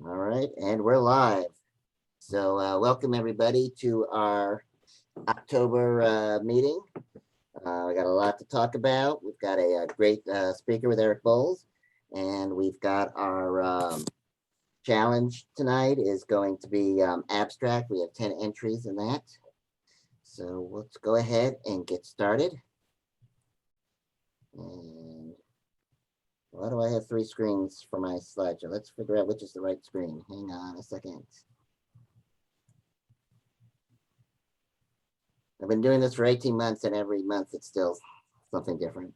All right, and we're live. So welcome everybody to our October meeting. We got a lot to talk about. We've got a great speaker with Eric Bowles, and we've got our challenge tonight is going to be abstract. We have 10 entries in that. So let's go ahead and get started. And why do I have three screens for my slideshow? Let's figure out which is the right screen. Hang on a second. I've been doing this for 18 months and every month it's still something different.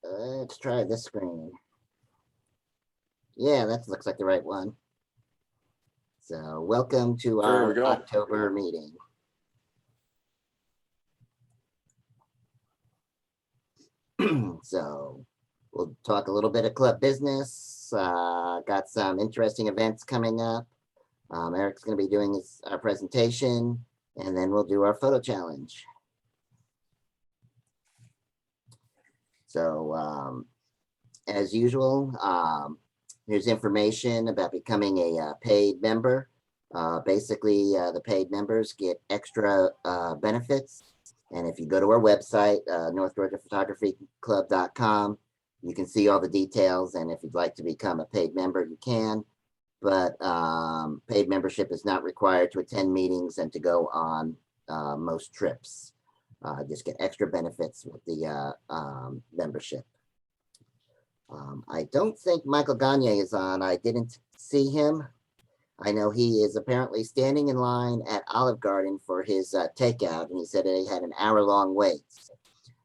Let's try this screen. Yeah, that looks like the right one. So welcome to our October meeting. So we'll talk a little bit of club business. Got some interesting events coming up. Eric's going to be doing our presentation, and then we'll do our photo challenge. So as usual, here's information about becoming a paid member. Basically, the paid members get extra benefits. And if you go to our website, northgeorgiaphotographyclub.com, you can see all the details. And if you'd like to become a paid member, you can. But paid membership is not required to attend meetings and to go on most trips. Just get extra benefits with the membership. I don't think Michael Gagne is on. I didn't see him. I know he is apparently standing in line at Olive Garden for his takeout, and he said he had an hour-long wait.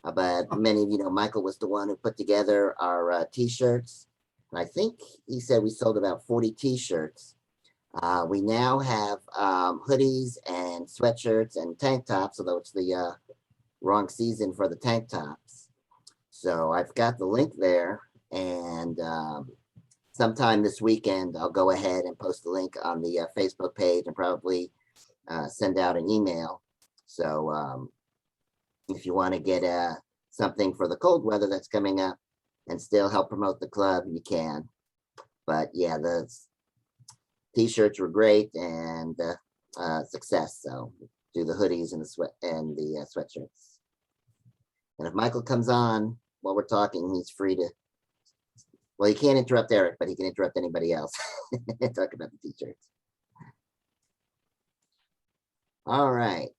But many of you know, Michael was the one who put together our t-shirts. And I think he said we sold about 40 t-shirts. We now have hoodies and sweatshirts and tank tops, although it's the wrong season for the tank tops. So I've got the link there, and sometime this weekend, I'll go ahead and post the link on the Facebook page and probably send out an email. So if you want to get something for the cold weather that's coming up and still help promote the club, you can. But yeah, the t-shirts were great and success. So do the hoodies and the sweatshirts. And if Michael comes on while we're talking, he's free to. Well, he can't interrupt Eric, but he can interrupt anybody else. Talk about the t-shirts. All right.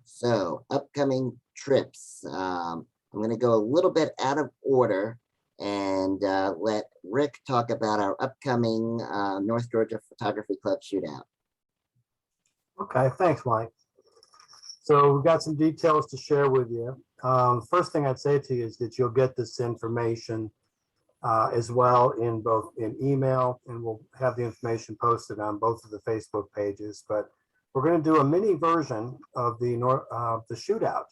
So upcoming trips. I'm going to go a little bit out of order and let Rick talk about our upcoming North Georgia Photography Club shootout. Okay, thanks, Mike. So we've got some details to share with you. First thing I'd say to you is that you'll get this information as well in email, and we'll have the information posted on both of the Facebook pages. But we're going to do a mini version of the shootout,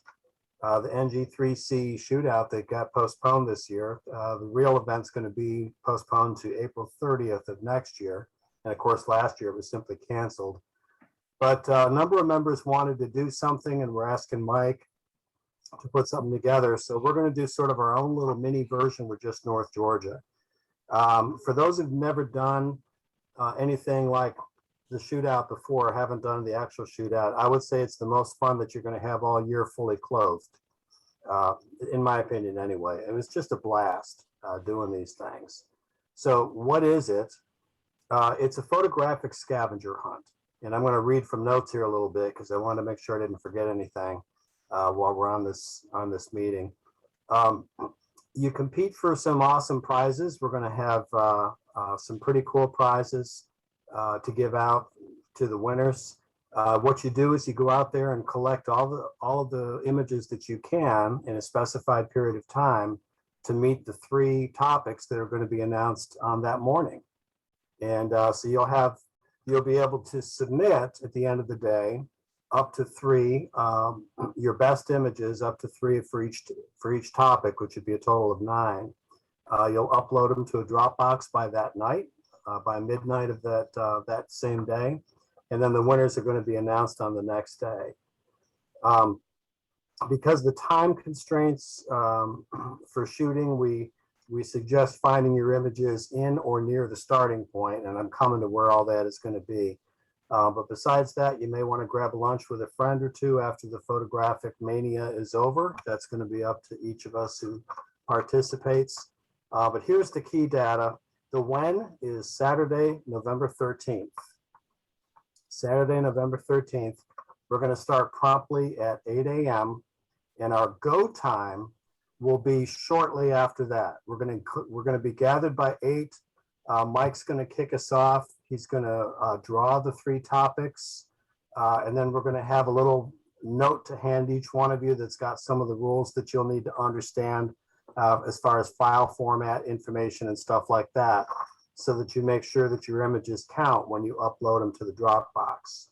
the NG3C shootout that got postponed this year. The real event's going to be postponed to April 30th of next year, and of course last year it was simply canceled. But a number of members wanted to do something, and we're asking Mike to put something together. So we're going to do sort of our own little mini version with just North Georgia. For those who've never done anything like the shootout before, haven't done the actual shootout, I would say it's the most fun that you're going to have all year fully clothed, in my opinion anyway. It was just a blast doing these things. So what is it? It's a photographic scavenger hunt. And I'm going to read from notes here a little bit because I want to make sure I didn't forget anything while we're on this meeting. You compete for some awesome prizes. We're going to have some pretty cool prizes to give out to the winners. What you do is you go out there and collect all of the images that you can in a specified period of time to meet the 3 topics that are going to be announced on that morning. And so you'll be able to submit at the end of the day up to 3, your best images, up to 3 for each topic, which would be a total of 9. You'll upload them to a Dropbox by that night, by midnight of that same day, and then the winners are going to be announced on the next day. Because the time constraints for shooting, we We suggest finding your images in or near the starting point, and I'm coming to where all that is going to be. But besides that, you may want to grab lunch with a friend or two after the photographic mania is over. That's going to be up to each of us who participates. But here's the key data. The when is Saturday, November 13th. Saturday, November 13th. We're going to start promptly at 8 a.m. and our go time will be shortly after that. We're going to be gathered by 8. Mike's going to kick us off. He's going to draw the 3 topics, and then we're going to have a little note to hand each one of you that's got some of the rules that you'll need to understand as far as file format information and stuff like that, so that you make sure that your images count when you upload them to the Dropbox.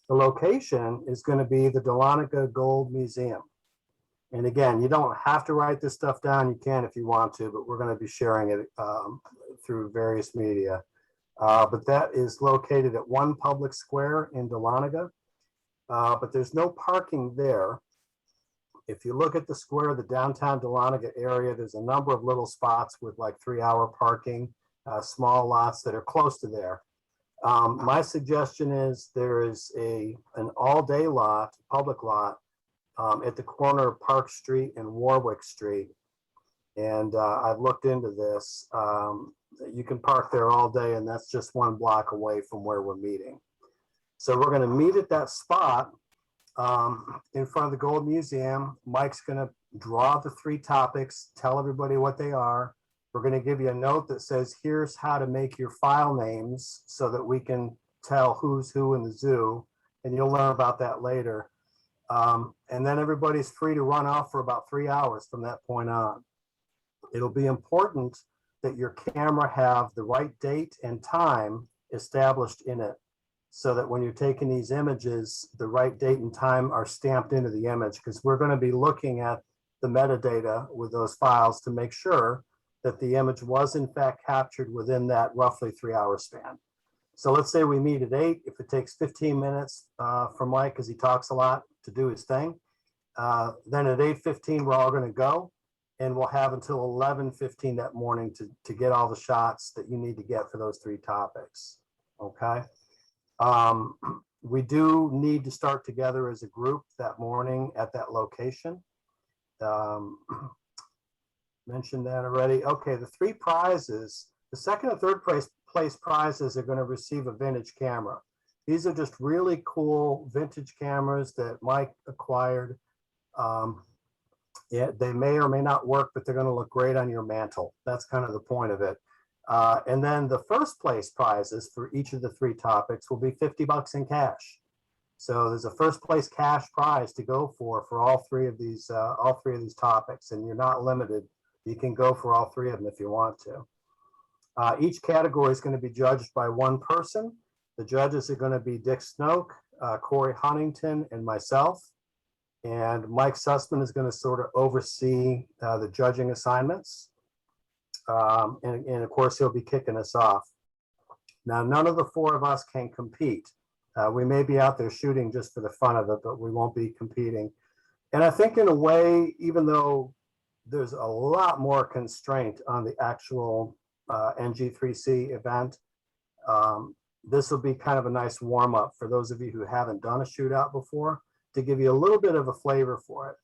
The location is going to be the Dahlonega Gold Museum. And again, you don't have to write this stuff down. You can if you want to, but we're going to be sharing it through various media. But that is located at One Public Square in Dahlonega. But there's no parking there. If you look at the square, the downtown Dahlonega area, there's a number of little spots with like 3-hour parking, small lots that are close to there. My suggestion is there is an all-day lot, public lot, at the corner of Park Street and Warwick Street. And I've looked into this. You can park there all day, and that's just 1 block away from where we're meeting. So we're going to meet at that spot in front of the Gold Museum. Mike's going to draw the 3 topics, tell everybody what they are. We're going to give you a note that says, here's how to make your file names so that we can tell who's who in the zoo. And you'll learn about that later. And then everybody's free to run off for about 3 hours from that point on. It'll be important that your camera have the right date and time established in it, so that when you're taking these images, the right date and time are stamped into the image, because we're going to be looking at the metadata with those files to make sure that the image was in fact captured within that roughly 3-hour span. So let's say we meet at 8. If it takes 15 minutes for Mike, because he talks a lot, to do his thing, then at 8:15 we're all going to go, and we'll have until 11:15 that morning to get all the shots that you need to get for those 3 topics. Okay. We do need to start together as a group that morning at that location. Mentioned that already. Okay, the 3 prizes, the second and third place prizes are going to receive a vintage camera. These are just really cool vintage cameras that Mike acquired. Yeah, they may or may not work, but they're going to look great on your mantle. That's kind of the point of it. And then the first place prizes for each of the 3 topics will be $50 in cash. So there's a first place cash prize to go for all 3 of these topics, and you're not limited. You can go for all 3 of them if you want to. Each category is going to be judged by 1 person. The judges are going to be Dick Snoke, Corey Huntington, and myself. And Mike Sussman is going to sort of oversee the judging assignments. And of course, he'll be kicking us off. Now, none of the 4 of us can compete. We may be out there shooting just for the fun of it, but we won't be competing. And I think in a way, even though there's a lot more constraint on the actual NG3C event, this will be kind of a nice warm up for those of you who haven't done a shootout before, to give you a little bit of a flavor for it.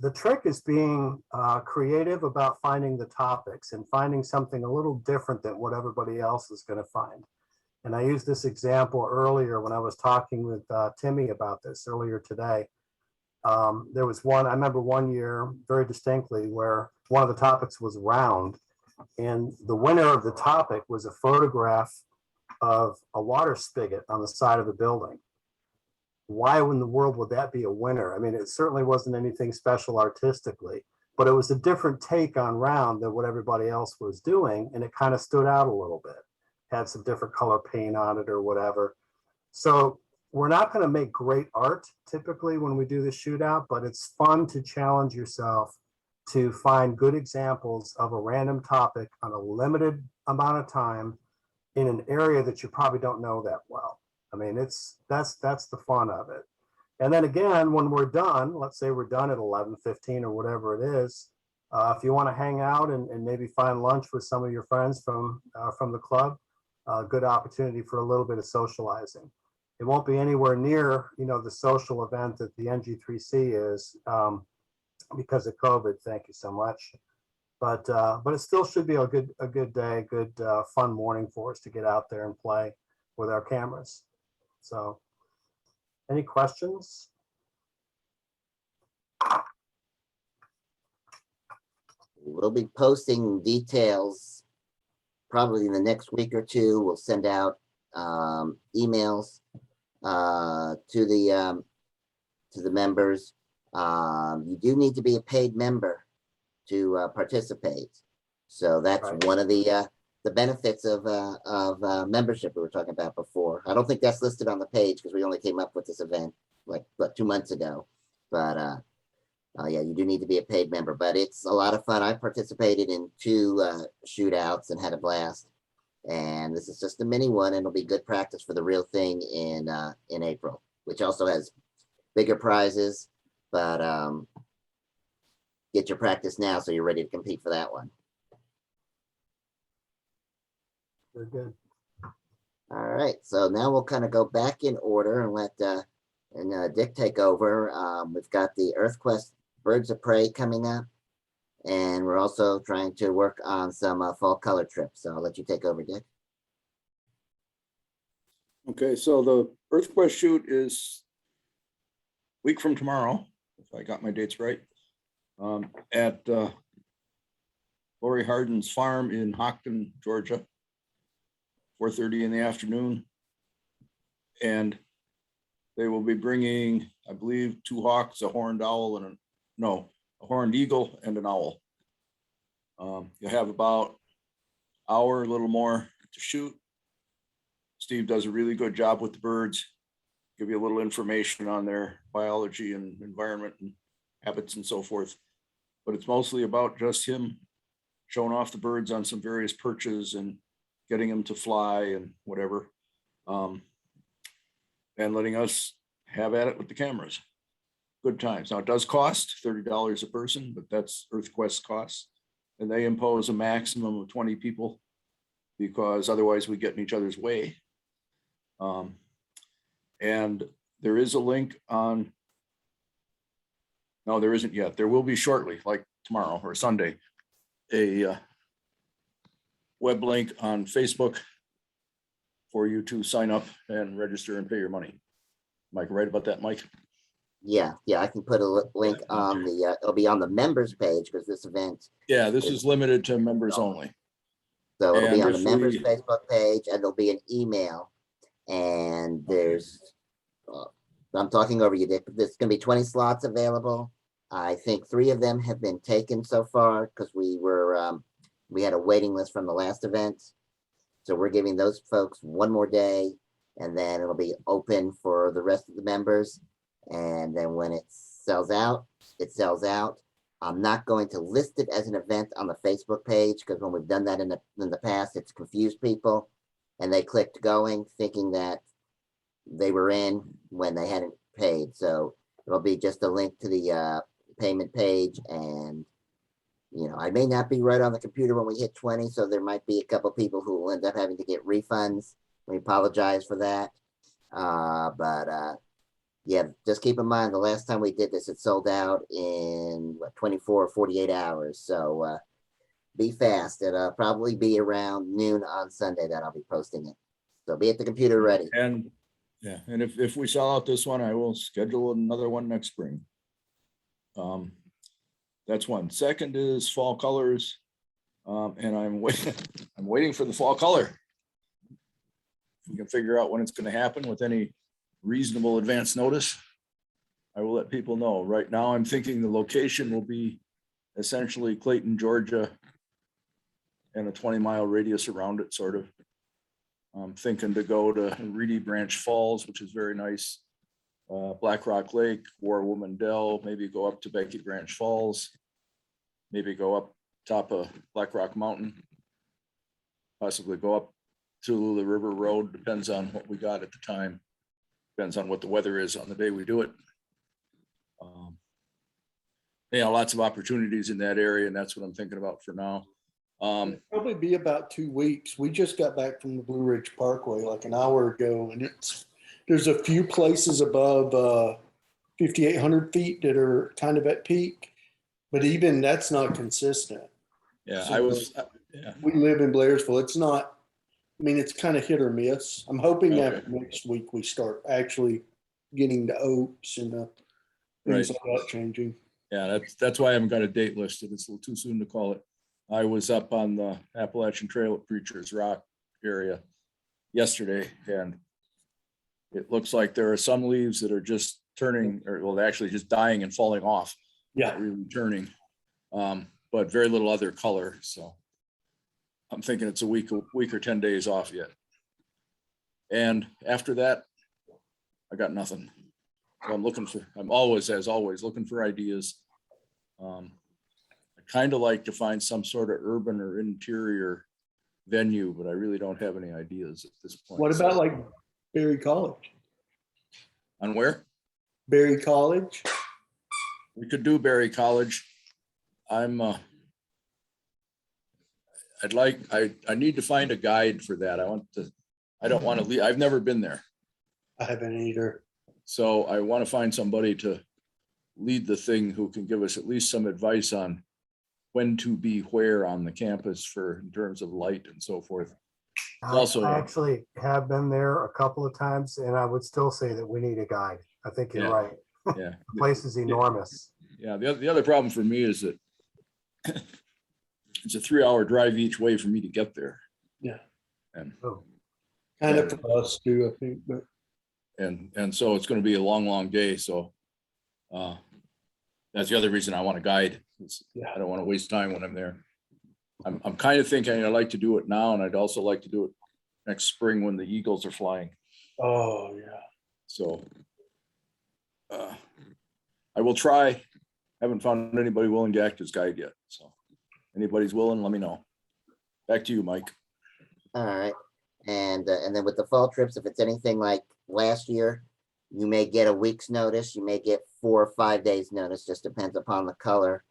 The trick is being creative about finding the topics and finding something a little different than what everybody else is going to find. And I used this example earlier when I was talking with Timmy about this earlier today. There was one, I remember one year very distinctly, where one of the topics was round, and the winner of the topic was a photograph of a water spigot on the side of a building. Why in the world would that be a winner? I mean, it certainly wasn't anything special artistically, but it was a different take on round than what everybody else was doing, and it kind of stood out a little bit. Had some different color paint on it or whatever. So we're not going to make great art typically when we do the shootout, but it's fun to challenge yourself to find good examples of a random topic on a limited amount of time in an area that you probably don't know that well. I mean, that's the fun of it. And then again, when we're done, let's say we're done at 11:15 or whatever it is, If you want to hang out and maybe find lunch with some of your friends from the club, good opportunity for a little bit of socializing. It won't be anywhere near, the social event that the NG3C is because of COVID. Thank you so much. But it still should be a good day, good fun morning for us to get out there and play with our cameras. So, any questions? We'll be posting details probably in the next week or two. We'll send out emails to the members. You do need to be a paid member to participate. So that's Right. one of the benefits of membership we were talking about before. I don't think that's listed on the page because we only came up with this event like 2 months ago. But yeah, you do need to be a paid member, but it's a lot of fun. I participated in 2 shootouts and had a blast. And this is just a mini one, and it'll be good practice for the real thing in April, which also has bigger prizes. But get your practice now so you're ready to compete for that one. Very good. All right, so now we'll kind of go back in order and let Dick take over. We've got the EarthQuest Birds of Prey coming up, and we're also trying to work on some fall color trips. So I'll let you take over, Dick. Okay, so the EarthQuest shoot is a week from tomorrow, if I got my dates right, at Lori Hardin's farm in Hockton, Georgia, 4:30 in the afternoon. And they will be bringing, I believe, 2 hawks, a horned owl, and a horned eagle and an owl. You'll have about an hour, a little more to shoot. Steve does a really good job with the birds, give you a little information on their biology and environment and habits and so forth. But it's mostly about just him showing off the birds on some various perches and getting them to fly and whatever. And letting us have at it with the cameras. Good times. Now it does cost $30 a person, but that's EarthQuest costs. And they impose a maximum of 20 people because otherwise we get in each other's way. And there is a link on, no, there isn't yet. There will be shortly, like tomorrow or Sunday, a web link on Facebook for you to sign up and register and pay your money. Am I right about that, Mike? Yeah, I can put a link on the, it'll be on the members page because this event. Yeah, this is limited to members only. So it'll be on the there's members free- Facebook page, and there'll be an email. And there's, I'm talking over you, Dick. There's going to be 20 slots available. I think 3 of them have been taken so far because we had a waiting list from the last event. So we're giving those folks one more day, and then it'll be open for the rest of the members. And then when it sells out, it sells out. I'm not going to list it as an event on the Facebook page because when we've done that in the past, it's confused people, and they clicked going thinking that they were in when they hadn't paid. So it'll be just a link to the payment page, and I may not be right on the computer when we hit 20, so there might be a couple people who will end up having to get refunds. We apologize for that. Yeah, just keep in mind the last time we did this, it sold out in 24 or 48 hours. So be fast. It'll probably be around noon on Sunday that I'll be posting it. So be at the computer ready. And yeah, and if we sell out this one, I will schedule another one next spring. That's one. Second is fall colors. And I'm waiting for the fall color. We can figure out when it's going to happen with any reasonable advance notice. I will let people know. Right now, I'm thinking the location will be essentially Clayton, Georgia, and a 20-mile radius around it, sort of. I'm thinking to go to Reedy Branch Falls, which is very nice. Black Rock Lake, War Woman Dell, maybe go up to Becky Branch Falls, maybe go up top of Black Rock Mountain, possibly go up to the River Road, depends on what we got at the time. Depends on what the weather is on the day we do it. lots of opportunities in that area, and that's what I'm thinking about for now. It'll probably be about 2 weeks. We just got back from the Blue Ridge Parkway like an hour ago, and there's a few places above 5,800 feet that are kind of at peak, but even that's not consistent. Yeah, So, we live in Blairsville. It's not, I mean, it's kind of hit or miss. I'm hoping Okay. that next week we start actually getting the oaks and the things like that changing. Yeah, that's why I haven't got a date listed. It's a little too soon to call it. I was up on the Appalachian Trail at Preacher's Rock area yesterday, and it looks like there are some leaves that are just turning, or well, they're actually just dying and falling off. Yeah. Not really turning, but very little other color. So I'm thinking it's a week or 10 days off yet. And after that, I got nothing. So I'm always, as always, looking for ideas. I kind of like to find some sort of urban or interior venue, but I really don't have any ideas at this point. What about like Berry College? On where? Berry College? We could do Berry College. I need to find a guide for that. I don't want to leave. I've never been there. I haven't either. So I want to find somebody to lead the thing who can give us at least some advice on when to be where on the campus in terms of light and so forth. Also, I actually have been there a couple of times, and I would still say that we need a guide. I think you're right. Yeah. The place is enormous. Yeah. The other problem for me is that it's a 3-hour drive each way for me to get there. Yeah. And kind of for us too, I think, but. And so it's going to be a long day. So that's the other reason I want a guide. I don't want to waste time when I'm there. I'm kind of thinking I'd like to do it now, and I'd also like to do it next spring when the eagles are flying. Oh, yeah. So I will try. Haven't found anybody willing to act as guide yet. So anybody's willing, let me know. Back to you, Mike. All right. And then with the fall trips, if it's anything like last year, you may get a week's notice. You may get 4 or 5 days notice, just depends upon the color.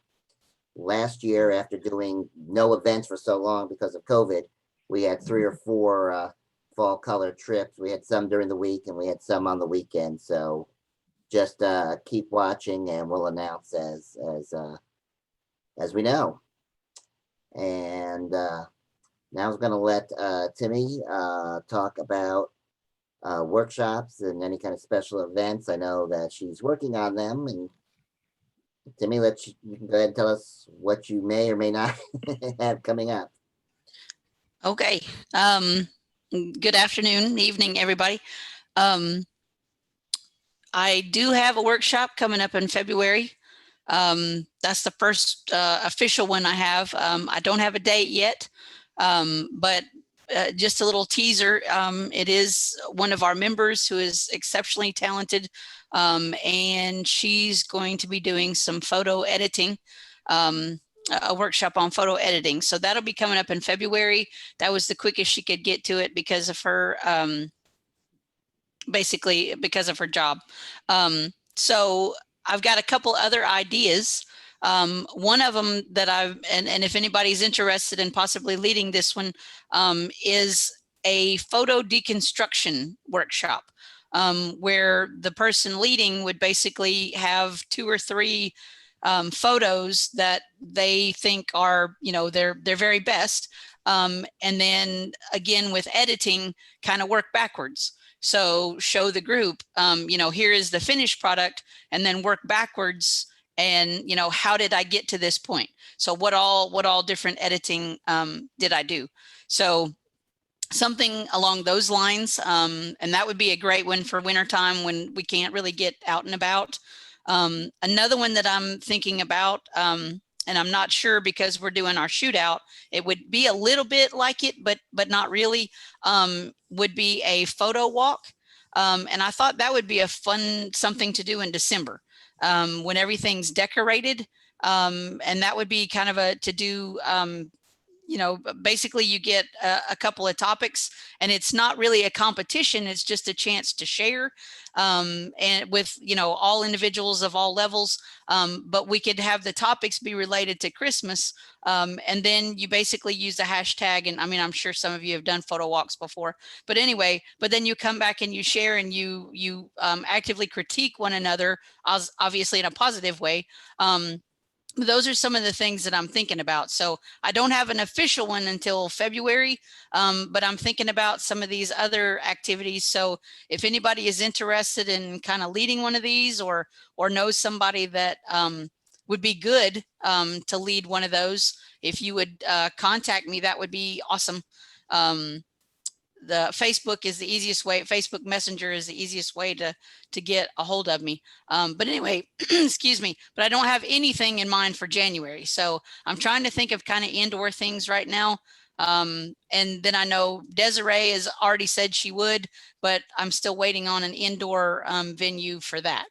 Last year, after doing no events for so long because of COVID, we had 3 or 4 fall color trips. We had some during the week and we had some on the weekend. So just keep watching and we'll announce as we know. And now I'm going to let Timmy talk about workshops and any kind of special events. I know that she's working on them, and Timmy, you can go ahead and tell us what you may or may not have coming up. Okay. Good afternoon, evening, everybody. I do have a workshop coming up in February. That's the first official one I have. I don't have a date yet, but just a little teaser. It is one of our members who is exceptionally talented, and she's going to be doing some photo editing, a workshop on photo editing. So that'll be coming up in February. That was the quickest she could get to it because of her, basically because of her job. So I've got a couple other ideas. One of them that and if anybody's interested in possibly leading this one, is a photo deconstruction workshop, where the person leading would basically have 2 or 3 photos that they think are, their very best. And then again, with editing, kind of work backwards. So show the group, here is the finished product, and then work backwards. And, how did I get to this point? So what all different editing did I do? So something along those lines. And that would be a great one for wintertime when we can't really get out and about. Another one that I'm thinking about, and I'm not sure because we're doing our shootout, it would be a little bit like it, but not really, would be a photo walk. And I thought that would be a fun something to do in December. When everything's decorated, and that would be kind of to do basically you get a couple of topics, and it's not really a competition. It's just a chance to share, and with, all individuals of all levels. But we could have the topics be related to Christmas. And then you basically use a hashtag. And I mean, I'm sure some of you have done photo walks before, but anyway, but then you come back and you share, and you actively critique one another, obviously in a positive way. Those are some of the things that I'm thinking about. So I don't have an official one until February, but I'm thinking about some of these other activities. So if anybody is interested in kind of leading one of these, or knows somebody that would be good to lead one of those, if you would contact me, that would be awesome. The Facebook is the easiest way. Facebook Messenger is the easiest way to get a hold of me. But anyway, excuse me, but I don't have anything in mind for January. So I'm trying to think of kind of indoor things right now. And then I know Desiree has already said she would, but I'm still waiting on an indoor venue for that.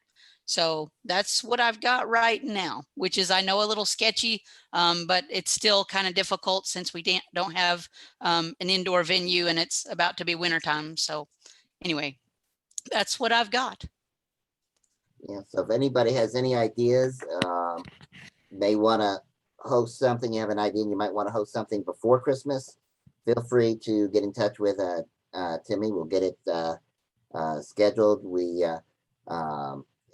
So that's what I've got right now, which is, I know, a little sketchy, but it's still kind of difficult since we don't have an indoor venue, and it's about to be wintertime. So anyway, that's what I've got. Yeah, so if anybody has any ideas, may want to host something, you have an idea and you might want to host something before Christmas, feel free to get in touch with Timmy. We'll get it scheduled. We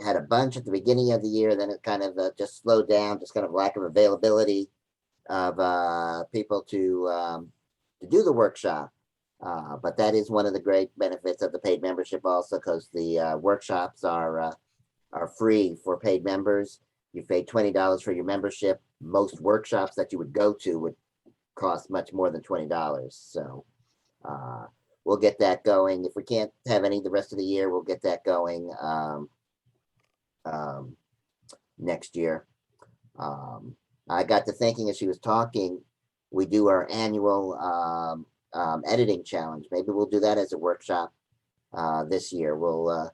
had a bunch at the beginning of the year, then it kind of just slowed down, just kind of lack of availability of people to do the workshop. But that is one of the great benefits of the paid membership also, because the workshops are free for paid members. You pay $20 for your membership. Most workshops that you would go to would cost much more than $20. So we'll get that going. If we can't have any the rest of the year, we'll get that going next year. I got to thinking as she was talking, we do our annual editing challenge. Maybe we'll do that as a workshop this year. We'll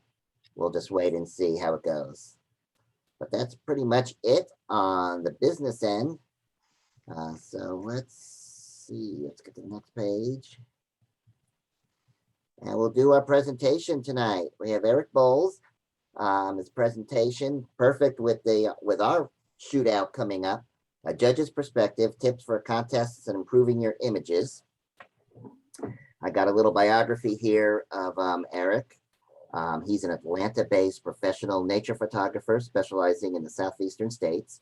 just wait and see how it goes. But that's pretty much it on the business end. So let's see, let's get to the next page. And we'll do our presentation tonight. We have Eric Bowles. His presentation, perfect with our shootout coming up. A judge's perspective, tips for contests and improving your images. I got a little biography here of Eric. He's an Atlanta-based professional nature photographer specializing in the southeastern states.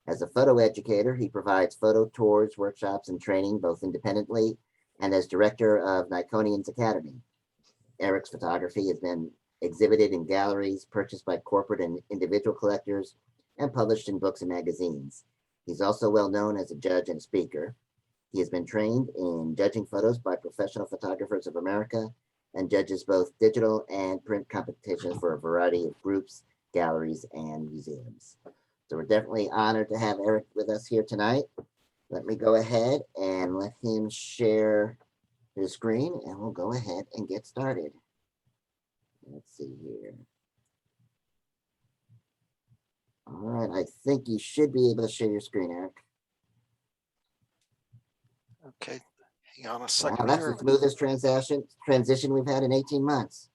As a photo educator, he provides photo tours, workshops, and training both independently and as director of Nikonian's Academy. Eric's photography has been exhibited in galleries, purchased by corporate and individual collectors, and published in books and magazines. He's also well known as a judge and speaker. He has been trained in judging photos by Professional Photographers of America and judges both digital and print competitions for a variety of groups, galleries, and museums. So we're definitely honored to have Eric with us here tonight. Let me go ahead and let him share his screen, and we'll go ahead and get started. Let's see here. All right, I think you should be able to share your screen, Eric. Okay, hang on a second. Wow, that's here. the smoothest transition we've had in 18 months.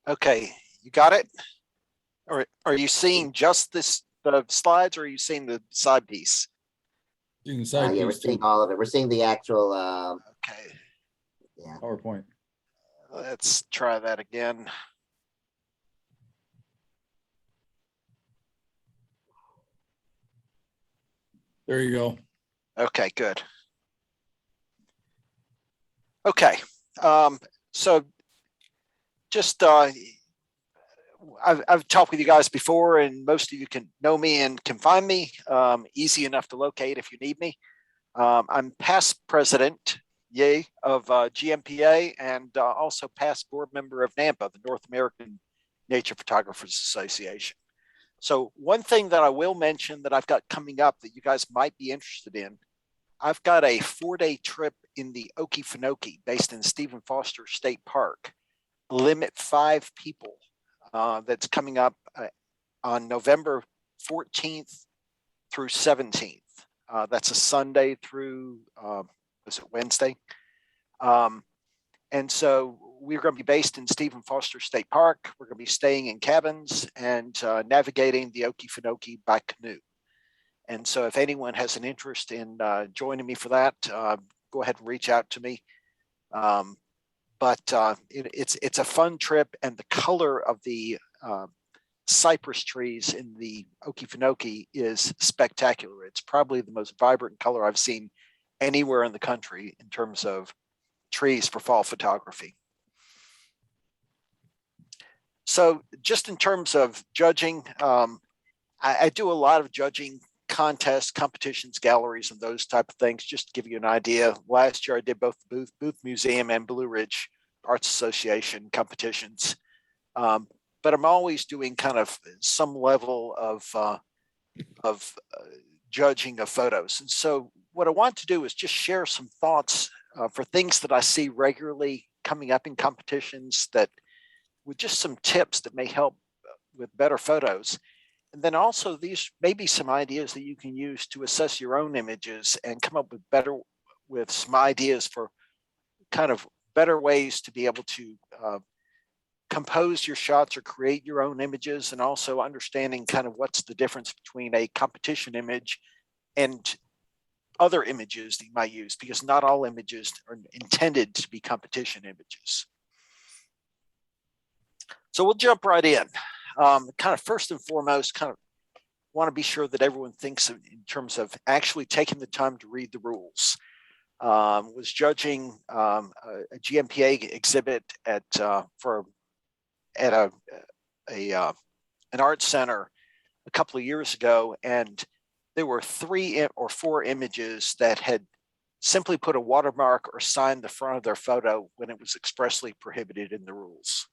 Okay, you got it? Or are you seeing just the slides, or are you seeing the side piece? Seeing the side Yeah, we're piece seeing too, all of it. We're seeing the actual, Okay, yeah. PowerPoint. let's try that again. There you go. Okay, good. Okay, so just I've talked with you guys before, and most of you can know me and can find me. Easy enough to locate if you need me. I'm past president, yay, of GMPA, and also past board member of NAMPA, the North American Nature Photographers Association. So one thing that I will mention that I've got coming up that you guys might be interested in, I've got a 4-day trip in the Okefenokee based in Stephen Foster State Park. Limit 5 people. That's coming up on November 14th through 17th. That's a Sunday through, was it Wednesday? And so we're going to be based in Stephen Foster State Park. We're going to be staying in cabins and navigating the Okefenokee by canoe. And so if anyone has an interest in joining me for that, go ahead and reach out to me. It's a fun trip, and the color of the cypress trees in the Okefenokee is spectacular. It's probably the most vibrant color I've seen anywhere in the country in terms of trees for fall photography. So just in terms of judging, I do a lot of judging contests, competitions, galleries, and those type of things, just to give you an idea. Last year I did both the Booth Museum and Blue Ridge Arts Association competitions. But I'm always doing kind of some level of judging of photos. And so what I want to do is just share some thoughts for things that I see regularly coming up in competitions, that with just some tips that may help with better photos. And then also these may be some ideas that you can use to assess your own images and come up with some ideas for kind of better ways to be able to compose your shots or create your own images, and also understanding kind of what's the difference between a competition image and other images that you might use, because not all images are intended to be competition images. So we'll jump right in. Kind of first and foremost, kind of want to be sure that everyone thinks in terms of actually taking the time to read the rules. Was judging a GMPA exhibit at an art center a couple of years ago, and there were 3 or 4 images that had simply put a watermark or sign the front of their photo when it was expressly prohibited in the rules.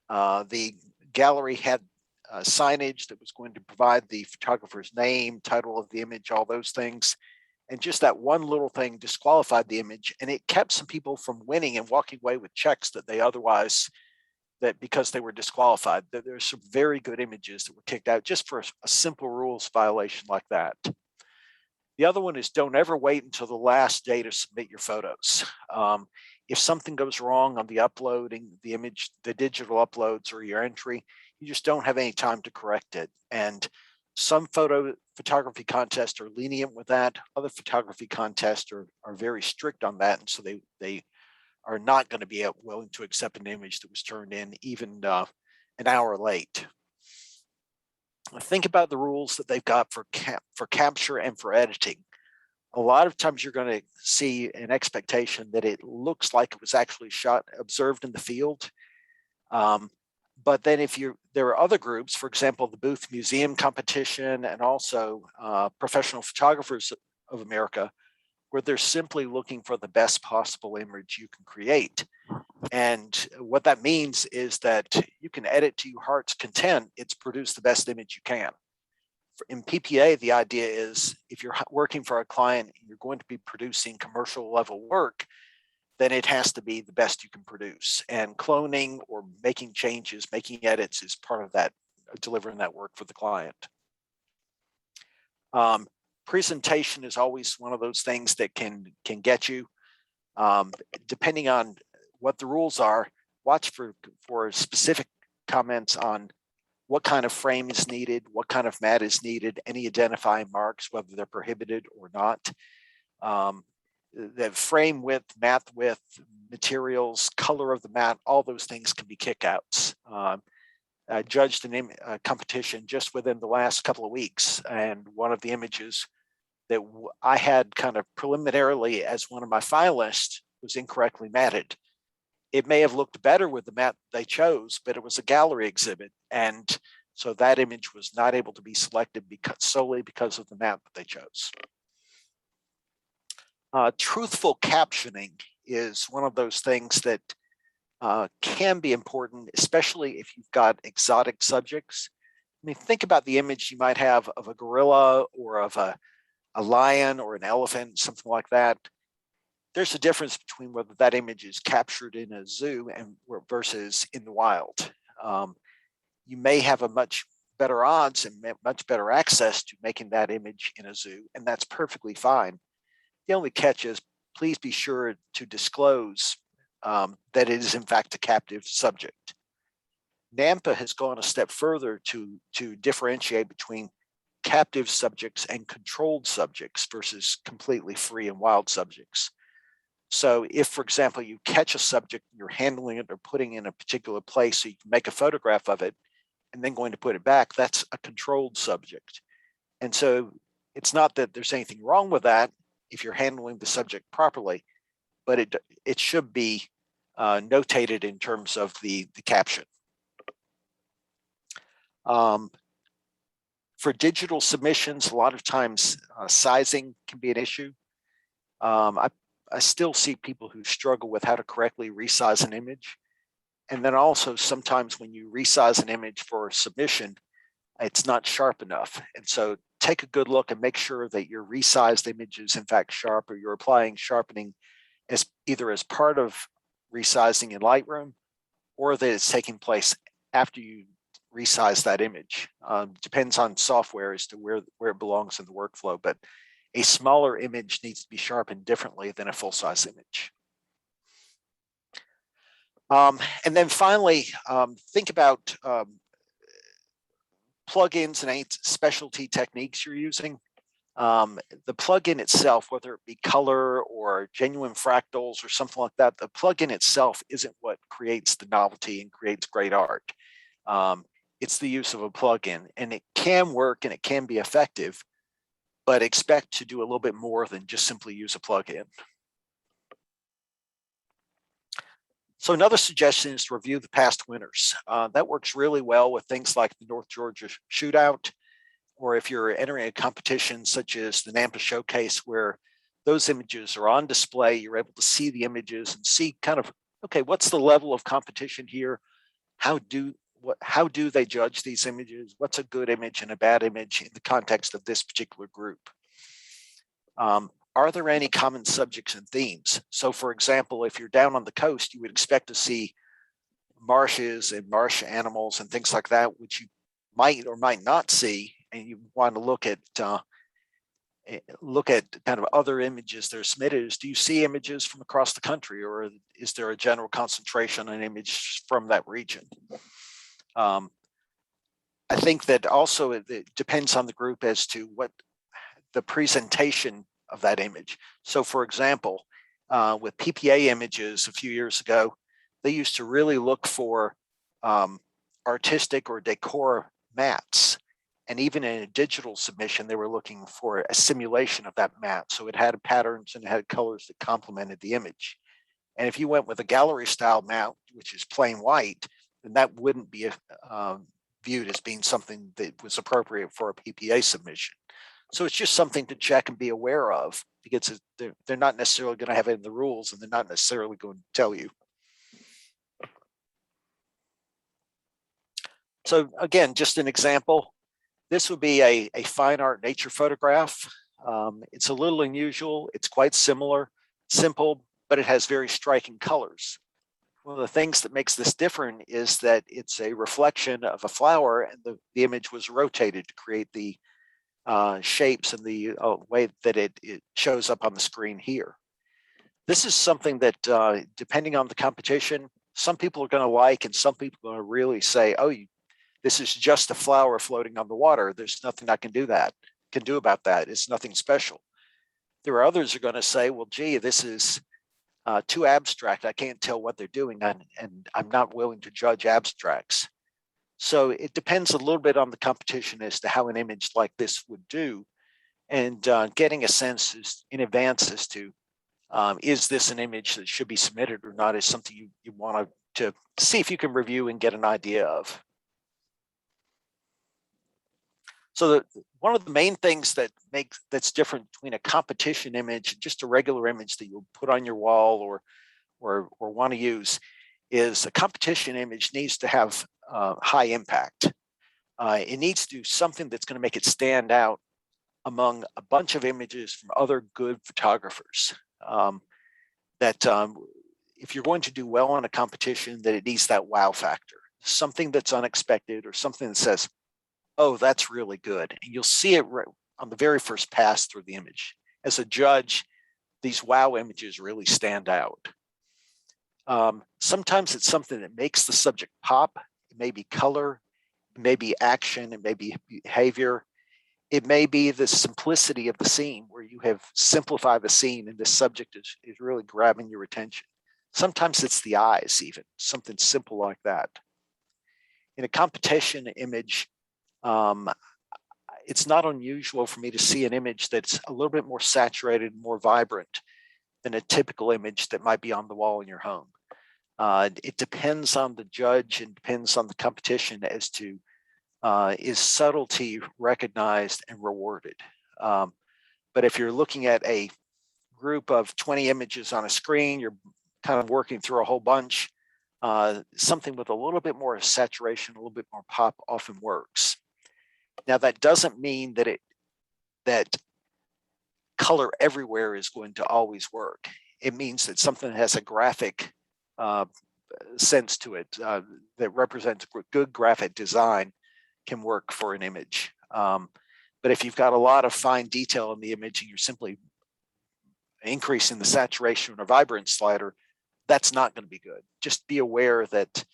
The gallery had signage that was going to provide the photographer's name, title of the image, all those things. And just that one little thing disqualified the image, and it kept some people from winning and walking away with checks that they otherwise, that because they were disqualified. There's some very good images that were kicked out just for a simple rules violation like that. The other one is don't ever wait until the last day to submit your photos. If something goes wrong on the uploading, the image, the digital uploads or your entry, you just don't have any time to correct it. And some photography contests are lenient with that. Other photography contests are very strict on that. And so they are not going to be willing to accept an image that was turned in even an hour late. Think about the rules that they've got for capture and for editing. A lot of times you're going to see an expectation that it looks like it was actually observed in the field. But then there are other groups, for example, the Booth Museum competition, and also Professional Photographers of America, where they're simply looking for the best possible image you can create. And what that means is that you can edit to your heart's content. It's produce the best image you can. In PPA, the idea is if you're working for a client, you're going to be producing commercial level work, then it has to be the best you can produce. And cloning or making changes, making edits is part of that, delivering that work for the client. Presentation is always one of those things that can get you. Depending on what the rules are, watch for specific comments on what kind of frame is needed, what kind of mat is needed, any identifying marks, whether they're prohibited or not. The frame width, mat width, materials, color of the mat, all those things can be kickouts. I judged a competition just within the last couple of weeks, and one of the images that I had kind of preliminarily as one of my finalists was incorrectly matted. It may have looked better with the mat they chose, but it was a gallery exhibit. And so that image was not able to be selected solely because of the mat that they chose. Truthful captioning is one of those things that can be important, especially if you've got exotic subjects. I mean, think about the image you might have of a gorilla or of a lion or an elephant, something like that. There's a difference between whether that image is captured in a zoo and versus in the wild. You may have a much better odds and much better access to making that image in a zoo, and that's perfectly fine. The only catch is please be sure to disclose that it is in fact a captive subject. NAMPA has gone a step further to differentiate between captive subjects and controlled subjects versus completely free and wild subjects. So if, for example, you catch a subject, you're handling it or putting it in a particular place so you can make a photograph of it and then going to put it back, that's a controlled subject. And so it's not that there's anything wrong with that if you're handling the subject properly, but it should be notated in terms of the caption. For digital submissions, a lot of times sizing can be an issue. I still see people who struggle with how to correctly resize an image. And then also sometimes when you resize an image for submission, it's not sharp enough. And so take a good look and make sure that your resized image is in fact sharp, or you're applying sharpening as either as part of resizing in Lightroom, or that it's taking place after you resize that image. Depends on software as to where it belongs in the workflow, but a smaller image needs to be sharpened differently than a full-size image. And then finally, think about plugins and any specialty techniques you're using. The plugin itself, whether it be color or genuine fractals or something like that, the plugin itself isn't what creates the novelty and creates great art. It's the use of a plugin, and it can work and it can be effective, but expect to do a little bit more than just simply use a plugin. So another suggestion is to review the past winners. That works really well with things like the North Georgia Shootout, or if you're entering a competition such as the NAMPA Showcase, where those images are on display, you're able to see the images and see kind of, okay, what's the level of competition here? How do they judge these images? What's a good image and a bad image in the context of this particular group? Are there any common subjects and themes? So for example, if you're down on the coast, you would expect to see marshes and marsh animals and things like that, which you might or might not see. And you want to look at kind of other images that are submitted. Do you see images from across the country, or is there a general concentration on image from that region? I think that also it depends on the group as to what the presentation of that image. So for example, with PPA images a few years ago, they used to really look for artistic or decor mats. And even in a digital submission, they were looking for a simulation of that mat. So it had patterns and it had colors that complemented the image. And if you went with a gallery style mat, which is plain white, then that wouldn't be viewed as being something that was appropriate for a PPA submission. So it's just something to check and be aware of, because they're not necessarily going to have it in the rules, and they're not necessarily going to tell you. So again, just an example. This would be a fine art nature photograph. It's a little unusual. It's quite simple, but it has very striking colors. One of the things that makes this different is that it's a reflection of a flower, and the image was rotated to create the shapes and the way that it shows up on the screen here. This is something that, depending on the competition, some people are going to like, and some people are going to really say, oh, this is just a flower floating on the water. There's nothing I can do about that. It's nothing special. There are others who are going to say, well, gee, this is too abstract. I can't tell what they're doing, and I'm not willing to judge abstracts. So it depends a little bit on the competition as to how an image like this would do, and getting a sense in advance as to is this an image that should be submitted or not is something you want to see if you can review and get an idea of. So one of the main things that's different between a competition image and just a regular image that you'll put on your wall or want to use is a competition image needs to have high impact. It needs to do something that's going to make it stand out among a bunch of images from other good photographers. If you're going to do well in a competition, that it needs that wow factor, something that's unexpected or something that says, oh, that's really good. And you'll see it on the very first pass through the image. As a judge, these wow images really stand out. Sometimes it's something that makes the subject pop. It may be color, it may be action, it may be behavior. It may be the simplicity of the scene where you have simplified the scene and the subject is really grabbing your attention. Sometimes it's the eyes, even something simple like that. In a competition image, it's not unusual for me to see an image that's a little bit more saturated, more vibrant than a typical image that might be on the wall in your home. It depends on the judge and depends on the competition as to is subtlety recognized and rewarded. But if you're looking at a group of 20 images on a screen, you're kind of working through a whole bunch. Something with a little bit more saturation, a little bit more pop often works. Now that doesn't mean that color everywhere is going to always work. It means that something that has a graphic sense to it that represents good graphic design can work for an image. But if you've got a lot of fine detail in the image and you're simply increasing the saturation or vibrance slider, that's not going to be good. Just be aware that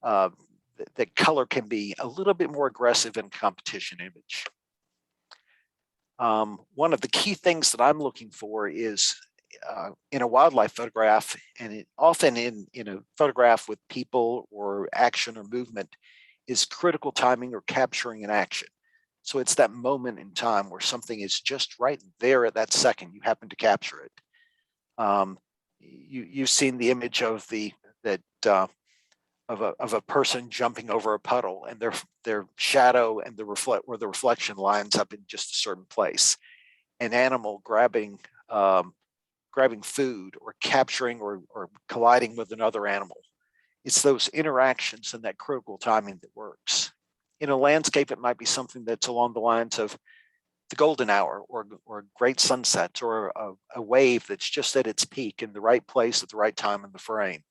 that color can be a little bit more aggressive in competition image. One of the key things that I'm looking for is in a wildlife photograph, and often in a photograph with people or action or movement, is critical timing or capturing an action. So it's that moment in time where something is just right there at that second, you happen to capture it. You've seen the image of a person jumping over a puddle, and their shadow and the reflection lines up in just a certain place. An animal grabbing food or capturing or colliding with another animal. It's those interactions and that critical timing that works. In a landscape, it might be something that's along the lines of the golden hour or great sunsets or a wave that's just at its peak in the right place at the right time in the frame.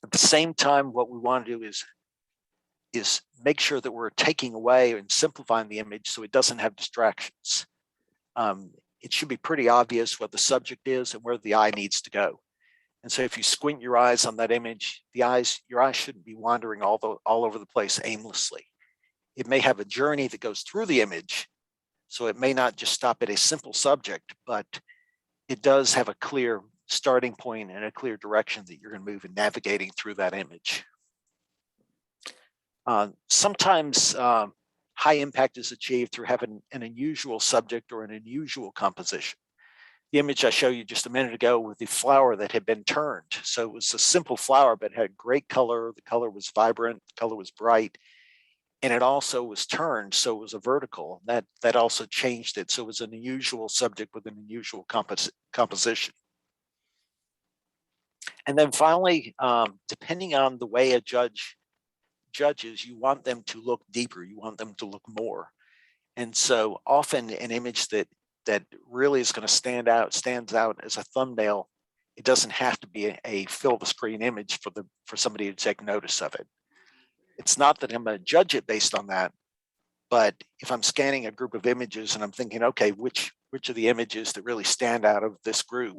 At the same time, what we want to do is make sure that we're taking away and simplifying the image so it doesn't have distractions. It should be pretty obvious what the subject is and where the eye needs to go. And so if you squint your eyes on that image, your eyes shouldn't be wandering all over the place aimlessly. It may have a journey that goes through the image, so it may not just stop at a simple subject, but it does have a clear starting point and a clear direction that you're going to move in navigating through that image. Sometimes high impact is achieved through having an unusual subject or an unusual composition. The image I showed you just a minute ago with the flower that had been turned. So it was a simple flower, but it had great color. The color was vibrant, the color was bright, and it also was turned. So it was a vertical. That also changed it. So it was an unusual subject with an unusual composition. And then finally, depending on the way a judge judges, you want them to look deeper. You want them to look more. And so often an image that really is going to stands out as a thumbnail. It doesn't have to be a fill the screen image for somebody to take notice of it. It's not that I'm going to judge it based on that, but if I'm scanning a group of images and I'm thinking, okay, which of the images that really stand out of this group,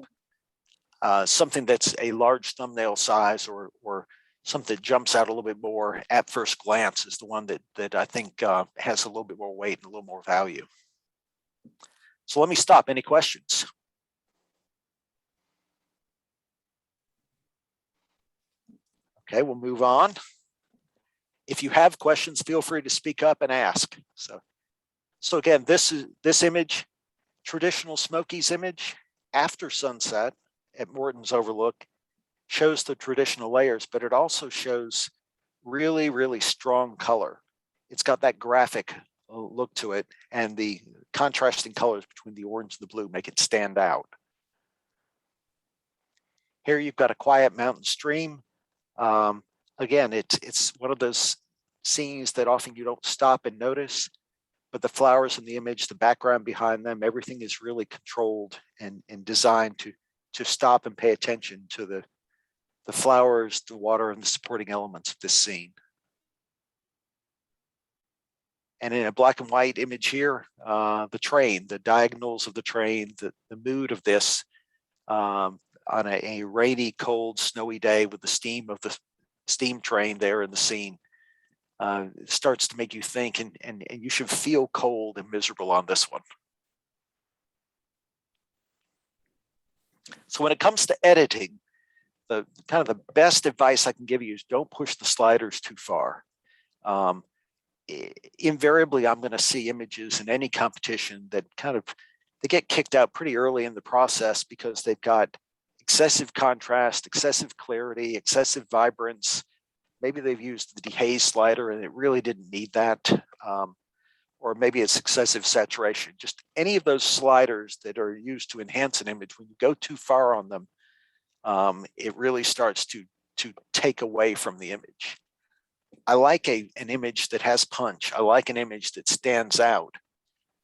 something that's a large thumbnail size or something that jumps out a little bit more at first glance is the one that I think has a little bit more weight and a little more value. So let me stop. Any questions? Okay, we'll move on. If you have questions, feel free to speak up and ask. So again, this image, traditional Smokies image after sunset at Morton's Overlook, shows the traditional layers, but it also shows really, really strong color. It's got that graphic look to it, and the contrasting colors between the orange and the blue make it stand out. Here you've got a quiet mountain stream. Again, it's one of those scenes that often you don't stop and notice, but the flowers in the image, the background behind them, everything is really controlled and designed to stop and pay attention to the flowers, the water, and the supporting elements of this scene. And in a black and white image here, the train, the diagonals of the train, the mood of this on a rainy, cold, snowy day with the steam of the steam train there in the scene. It starts to make you think, and you should feel cold and miserable on this one. So when it comes to editing, the kind of the best advice I can give you is don't push the sliders too far. Invariably, I'm going to see images in any competition that they get kicked out pretty early in the process because they've got excessive contrast, excessive clarity, excessive vibrance. Maybe they've used the dehaze slider and it really didn't need that. Or maybe it's excessive saturation. Just any of those sliders that are used to enhance an image, when you go too far on them, it really starts to take away from the image. I like an image that has punch. I like an image that stands out,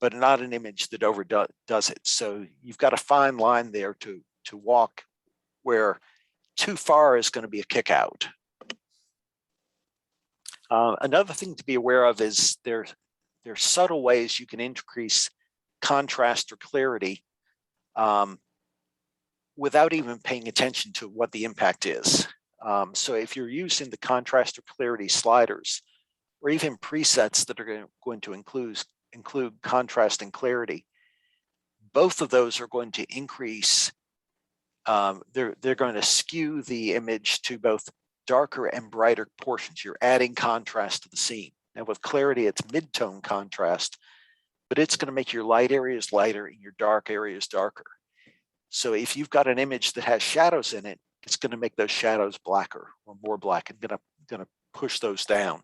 but not an image that overdoes it. So you've got a fine line there to walk where too far is going to be a kick out. Another thing to be aware of is there's subtle ways you can increase contrast or clarity without even paying attention to what the impact is. So if you're using the contrast or clarity sliders, or even presets that are going to include contrast and clarity, both of those are going to increase, they're going to skew the image to both darker and brighter portions. You're adding contrast to the scene. Now with clarity, it's mid-tone contrast, but it's going to make your light areas lighter and your dark areas darker. So if you've got an image that has shadows in it, it's going to make those shadows blacker or more black and going to push those down.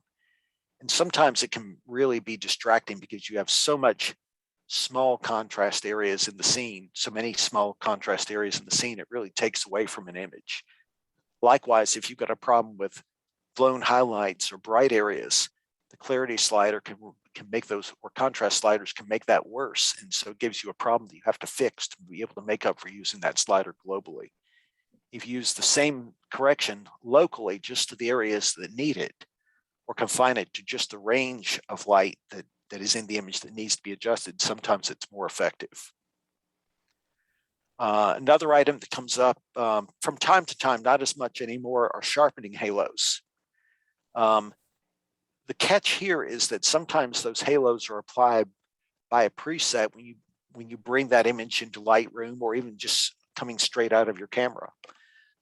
And sometimes it can really be distracting because you have so much small contrast areas in the scene, so many small contrast areas in the scene, it really takes away from an image. Likewise, if you've got a problem with blown highlights or bright areas, the clarity slider can make those, or contrast sliders can make that worse. And so it gives you a problem that you have to fix to be able to make up for using that slider globally. If you use the same correction locally, just to the areas that need it, or confine it to just the range of light that is in the image that needs to be adjusted, sometimes it's more effective. Another item that comes up from time to time, not as much anymore, are sharpening halos. The catch here is that sometimes those halos are applied by a preset when you bring that image into Lightroom or even just coming straight out of your camera.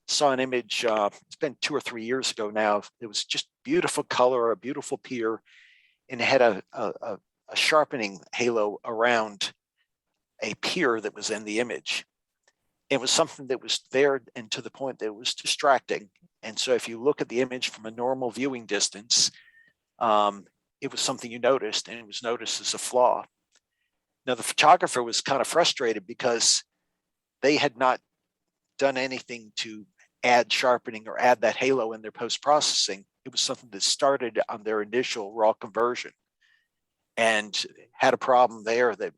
Saw an image, it's been 2 or 3 years ago now. It was just beautiful color, a beautiful pier, and it had a sharpening halo around a pier that was in the image. It was something that was there and to the point that it was distracting. And so if you look at the image from a normal viewing distance, it was something you noticed, and it was noticed as a flaw. Now the photographer was kind of frustrated because they had not done anything to add sharpening or add that halo in their post-processing. It was something that started on their initial raw conversion and had a problem there that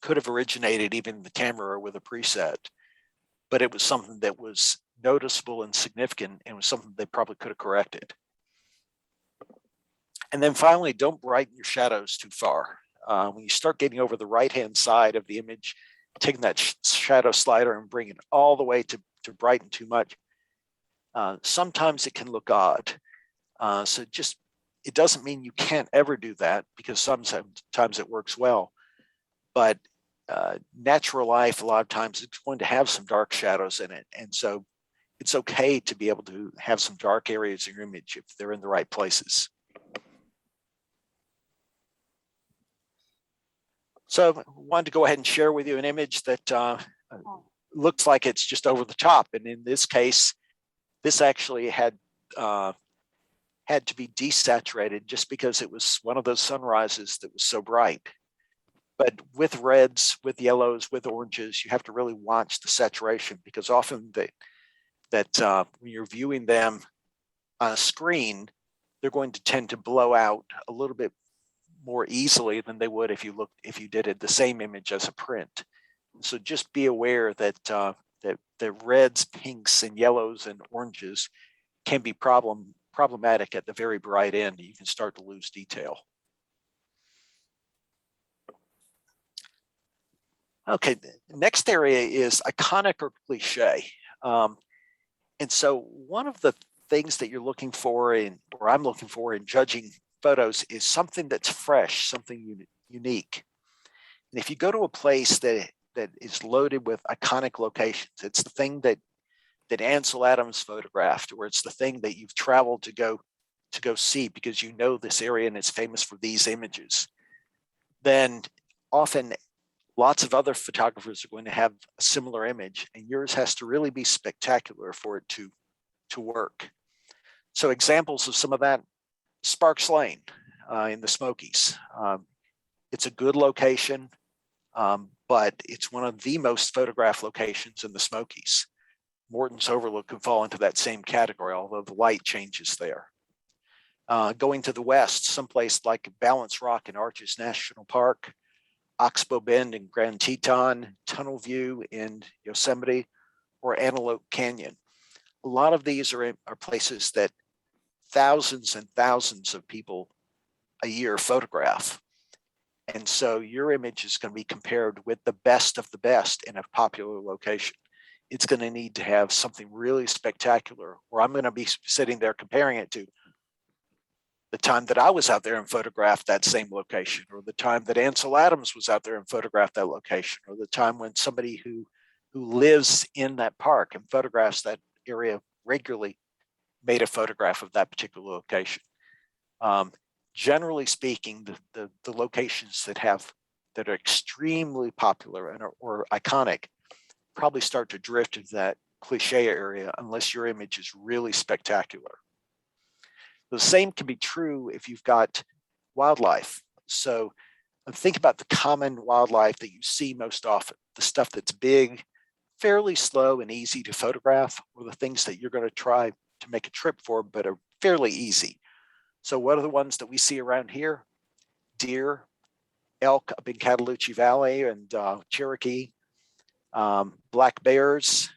could have originated even in the camera or with a preset. But it was something that was noticeable and significant, and was something they probably could have corrected. And then finally, don't brighten your shadows too far. When you start getting over the right-hand side of the image, taking that shadow slider and bringing it all the way to brighten too much, sometimes it can look odd. So it doesn't mean you can't ever do that, because sometimes it works well. But natural life, a lot of times, it's going to have some dark shadows in it. And so it's okay to be able to have some dark areas in your image if they're in the right places. So I wanted to go ahead and share with you an image that looks like it's just over the top. And in this case, this actually had to be desaturated just because it was one of those sunrises that was so bright. But with reds, with yellows, with oranges, you have to really watch the saturation, because often when you're viewing them on a screen, they're going to tend to blow out a little bit more easily than they would if you did it the same image as a print. So just be aware that the reds, pinks, and yellows and oranges can be problematic at the very bright end. You can start to lose detail. Okay, the next area is iconic or cliche. And so one of the things that you're looking for or I'm looking for in judging photos is something that's fresh, something unique. And if you go to a place that is loaded with iconic locations, it's the thing that Ansel Adams photographed, or it's the thing that you've traveled to go see because you know this area and it's famous for these images, then often lots of other photographers are going to have a similar image, and yours has to really be spectacular for it to work. So examples of some of that: Sparks Lane in the Smokies. It's a good location, but it's one of the most photographed locations in the Smokies. Morton's Overlook can fall into that same category, although the light changes there. Going to the west, someplace like Balance Rock in Arches National Park, Oxbow Bend in Grand Teton, Tunnel View in Yosemite, or Antelope Canyon. A lot of these are places that thousands and thousands of people a year photograph. And so your image is going to be compared with the best of the best in a popular location. It's going to need to have something really spectacular, or I'm going to be sitting there comparing it to the time that I was out there and photographed that same location, or the time that Ansel Adams was out there and photographed that location, or the time when somebody who lives in that park and photographs that area regularly made a photograph of that particular location. Generally speaking, the locations that are extremely popular and or iconic probably start to drift into that cliche area unless your image is really spectacular. The same can be true if you've got wildlife. So think about the common wildlife that you see most often, the stuff that's big, fairly slow and easy to photograph, or the things that you're going to try to make a trip for, but are fairly easy. So what are the ones that we see around here? Deer, elk up in Cataloochee Valley and Cherokee, black bears.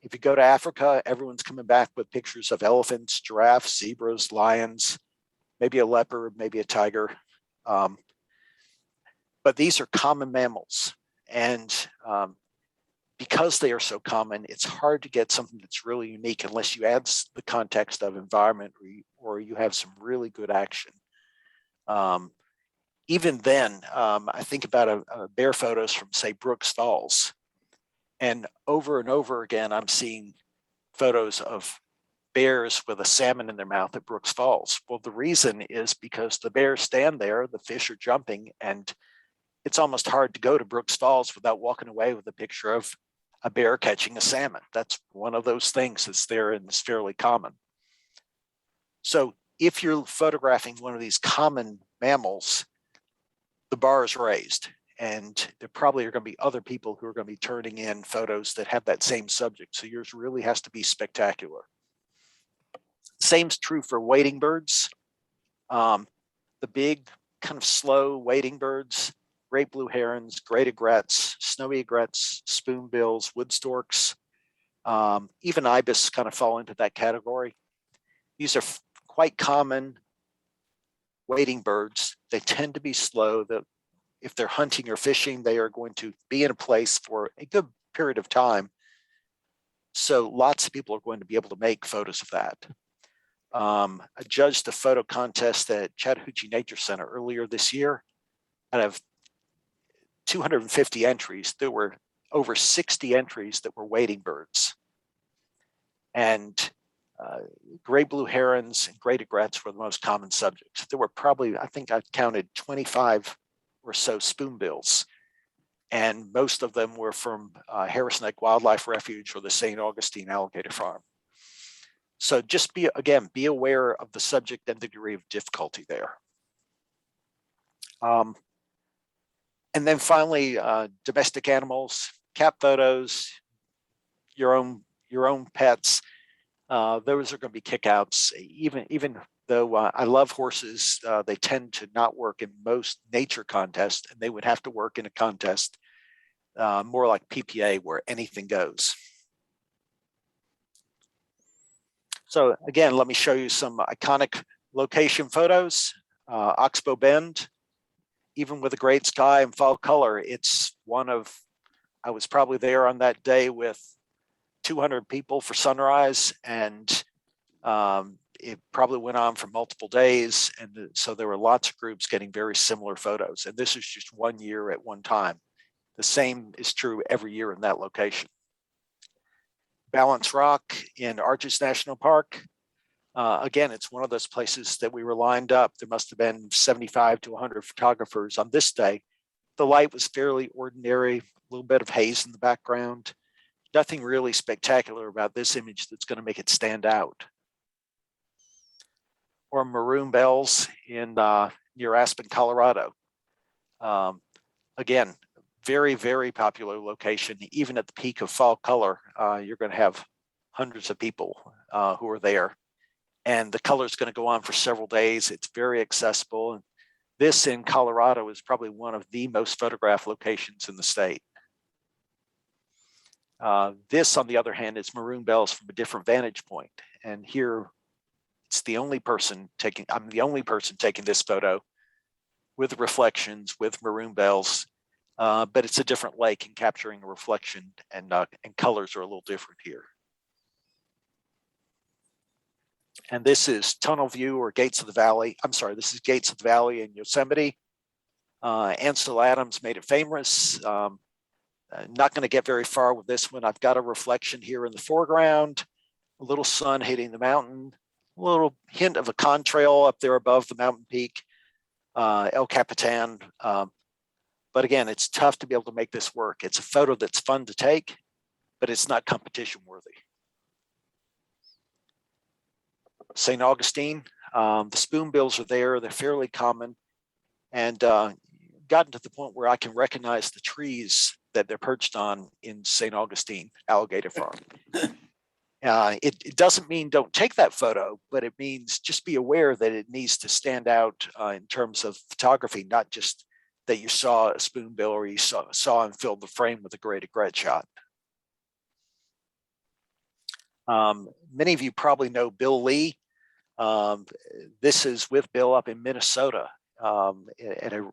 If you go to Africa, everyone's coming back with pictures of elephants, giraffes, zebras, lions, maybe a leopard, maybe a tiger. But these are common mammals. And because they are so common, it's hard to get something that's really unique unless you add the context of environment or you have some really good action. Even then, I think about bear photos from, say, Brooks Falls. And over again, I'm seeing photos of bears with a salmon in their mouth at Brooks Falls. Well, the reason is because the bears stand there, the fish are jumping, and it's almost hard to go to Brooks Falls without walking away with a picture of a bear catching a salmon. That's one of those things that's there and it's fairly common. So if you're photographing one of these common mammals, the bar is raised, and there probably are going to be other people who are going to be turning in photos that have that same subject. So yours really has to be spectacular. Same's true for wading birds. The big kind of slow wading birds, great blue herons, great egrets, snowy egrets, spoonbills, wood storks, even ibis kind of fall into that category. These are quite common wading birds. They tend to be slow. If they're hunting or fishing, they are going to be in a place for a good period of time. So lots of people are going to be able to make photos of that. I judged a photo contest at Chattahoochee Nature Center earlier this year. Out of 250 entries, there were over 60 entries that were wading birds. And gray blue herons and great egrets were the most common subjects. There were probably, I think I counted 25 or so spoonbills, and most of them were from Harris Neck Wildlife Refuge or the St. Augustine Alligator Farm. So just be aware of the subject and the degree of difficulty there. And then finally, domestic animals, cat photos, your own pets. Those are going to be kickouts. Even though I love horses, they tend to not work in most nature contests, and they would have to work in a contest more like PPA where anything goes. So again, let me show you some iconic location photos. Oxbow Bend, even with a great sky and fall color, it's one of I was probably there on that day with 200 people for sunrise, and it probably went on for multiple days. And so there were lots of groups getting very similar photos. And this is just 1 year at one time. The same is true every year in that location. Balance Rock in Arches National Park. Again, it's one of those places that we were lined up. There must have been 75 to 100 photographers on this day. The light was fairly ordinary, a little bit of haze in the background. Nothing really spectacular about this image that's going to make it stand out. Or Maroon Bells in near Aspen, Colorado. Again, very, very popular location. Even at the peak of fall color, you're going to have hundreds of people who are there. And the color is going to go on for several days. It's very accessible. And this in Colorado is probably one of the most photographed locations in the state. This, on the other hand, is Maroon Bells from a different vantage point. And here, I'm the only person taking this photo with reflections, with Maroon Bells, but it's a different lake and capturing a reflection, and colors are a little different here. And this is Tunnel View or Gates of the Valley. I'm sorry, this is Gates of the Valley in Yosemite. Ansel Adams made it famous. Not going to get very far with this one. I've got a reflection here in the foreground, a little sun hitting the mountain, a little hint of a contrail up there above the mountain peak, El Capitan. But again, it's tough to be able to make this work. It's a photo that's fun to take, but it's not competition worthy. St. Augustine, the spoonbills are there. They're fairly common, and gotten to the point where I can recognize the trees that they're perched on in St. Augustine Alligator Farm. It doesn't mean don't take that photo, but it means just be aware that it needs to stand out in terms of photography, not just that you saw a spoonbill or you saw and filled the frame with a great shot. Many of you probably know Bill Lee. This is with Bill up in Minnesota at a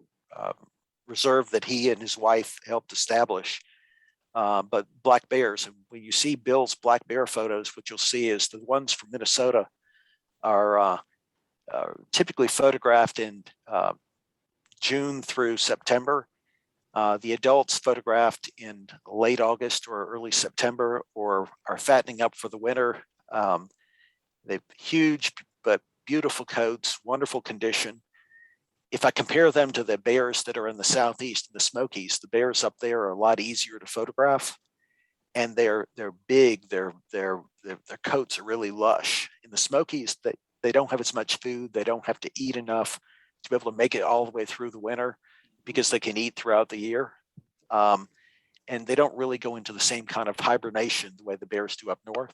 reserve that he and his wife helped establish. But black bears, and when you see Bill's black bear photos, what you'll see is the ones from Minnesota are typically photographed in June through September. The adults photographed in late August or early September, or are fattening up for the winter. They've huge but beautiful coats, wonderful condition. If I compare them to the bears that are in the Southeast, the Smokies, the bears up there are a lot easier to photograph, and they're big. Their coats are really lush. In the Smokies, they don't have as much food. They don't have to eat enough to be able to make it all the way through the winter, because they can eat throughout the year. And they don't really go into the same kind of hibernation the way the bears do up north.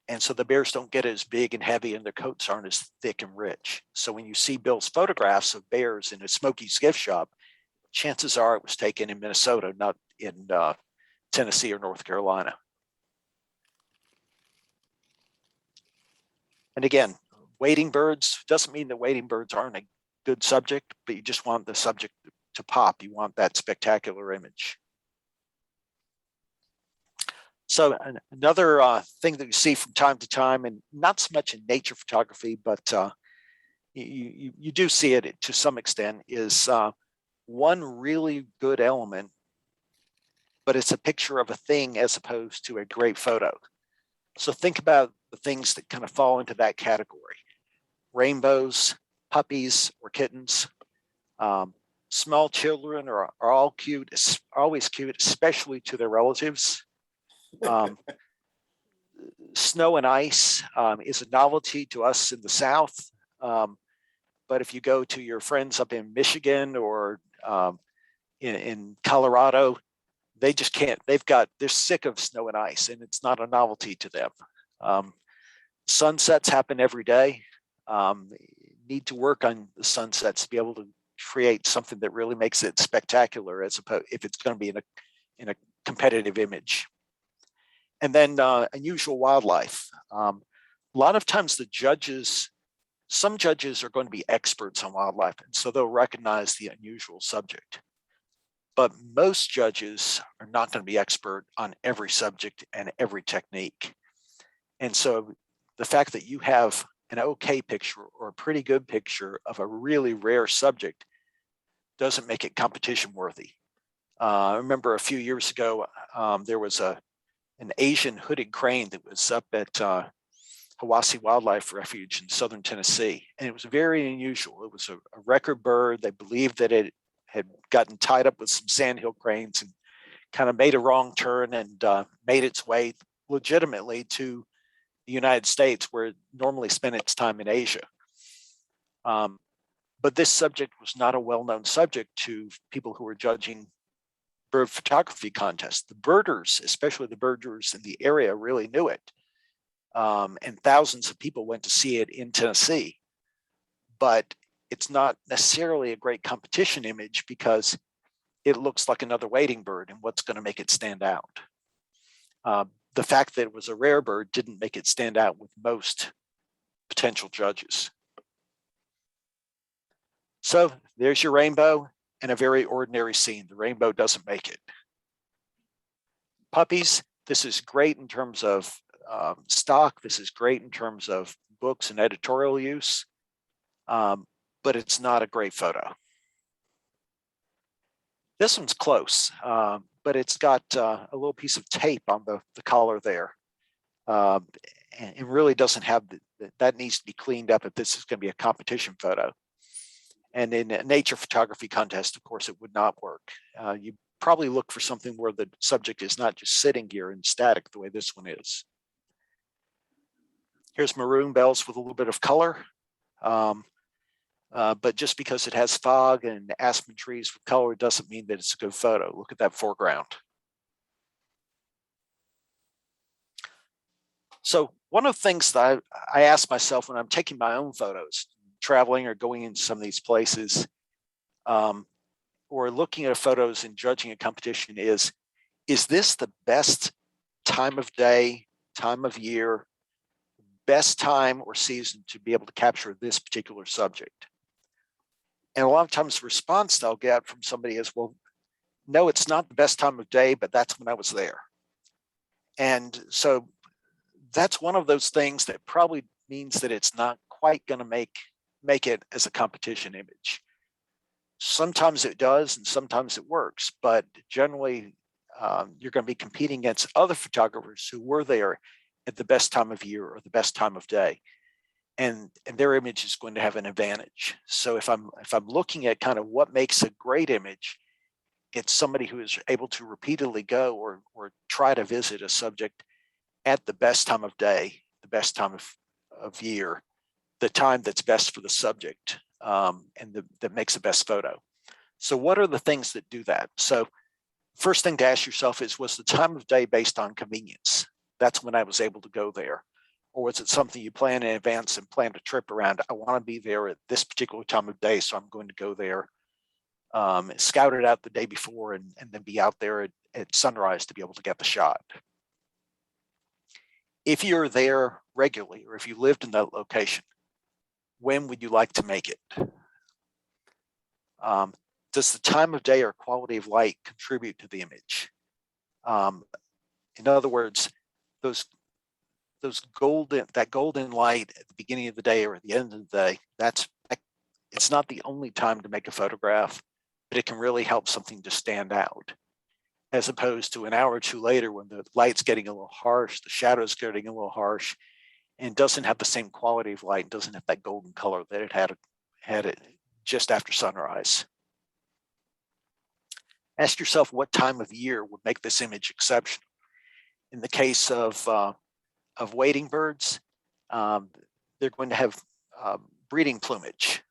And so the bears don't get as big and heavy, and their coats aren't as thick and rich. So when you see Bill's photographs of bears in a Smokies gift shop, chances are it was taken in Minnesota, not in Tennessee or North Carolina. And again, wading birds doesn't mean that wading birds aren't a good subject, but you just want the subject to pop. You want that spectacular image. So another thing that you see from time to time, and not so much in nature photography, but you do see it to some extent, is one really good element, but it's a picture of a thing as opposed to a great photo. So think about the things that kind of fall into that category. Rainbows, puppies or kittens. Small children are all cute, always cute, especially to their relatives. Snow and ice is a novelty to us in the South. But if you go to your friends up in Michigan or in Colorado, they just can't. They're sick of snow and ice, and it's not a novelty to them. Sunsets happen every day. Need to work on the sunsets to be able to create something that really makes it spectacular, as opposed if it's going to be in a competitive image. And then unusual wildlife. A lot of times some judges are going to be experts on wildlife, and so they'll recognize the unusual subject. but most judges are not going to be expert on every subject and every technique. And so the fact that you have an okay picture or a pretty good picture of a really rare subject doesn't make it competition worthy. I remember a few years ago, there was an Asian hooded crane that was up at Hiwassee Wildlife Refuge in southern Tennessee. And it was very unusual. It was a record bird. They believed that it had gotten tied up with some sandhill cranes and kind of made a wrong turn and made its way legitimately to the United States, where it normally spent its time in Asia. But this subject was not a well-known subject to people who were judging bird photography contests. The birders, especially the birders in the area, really knew it. And thousands of people went to see it in Tennessee. But it's not necessarily a great competition image because it looks like another wading bird, and what's going to make it stand out? The fact that it was a rare bird didn't make it stand out with most potential judges. So there's your rainbow and a very ordinary scene. The rainbow doesn't make it. Puppies, this is great in terms of stock. This is great in terms of books and editorial use, but it's not a great photo. This one's close, but it's got a little piece of tape on the collar there. And it really doesn't have, that needs to be cleaned up if this is going to be a competition photo. And in a nature photography contest, of course, it would not work. You probably look for something where the subject is not just sitting here and static the way this one is. Here's maroon bells with a little bit of color. But just because it has fog and aspen trees with color doesn't mean that it's a good photo. Look at that foreground. So one of the things that I ask myself when I'm taking my own photos, traveling or going into some of these places, or looking at photos and judging a competition is this the best time of day, time of year, best time or season to be able to capture this particular subject? And a lot of times the response I'll get from somebody is, well, no, it's not the best time of day, but that's when I was there. And so that's one of those things that probably means that it's not quite going to make it as a competition image. Sometimes it does, and sometimes it works, but generally you're going to be competing against other photographers who were there at the best time of year or the best time of day. And their image is going to have an advantage. So if I'm looking at kind of what makes a great image, it's somebody who is able to repeatedly go or try to visit a subject at the best time of day, the best time of year, the time that's best for the subject, and that makes the best photo. So what are the things that do that? So first thing to ask yourself is, was the time of day based on convenience? That's when I was able to go there. Or was it something you plan in advance and planned a trip around? I want to be there at this particular time of day, so I'm going to go there, scout it out the day before, and then be out there at sunrise to be able to get the shot. If you're there regularly, or if you lived in that location, when would you like to make it? Does the time of day or quality of light contribute to the image? In other words, that golden light at the beginning of the day or at the end of the day, it's not the only time to make a photograph, but it can really help something to stand out, as opposed to an hour or two later when the light's getting a little harsh, the shadow's getting a little harsh, and doesn't have the same quality of light, doesn't have that golden color that it had it just after sunrise. Ask yourself what time of year would make this image exceptional. In the case of wading birds, they're going to have breeding plumage.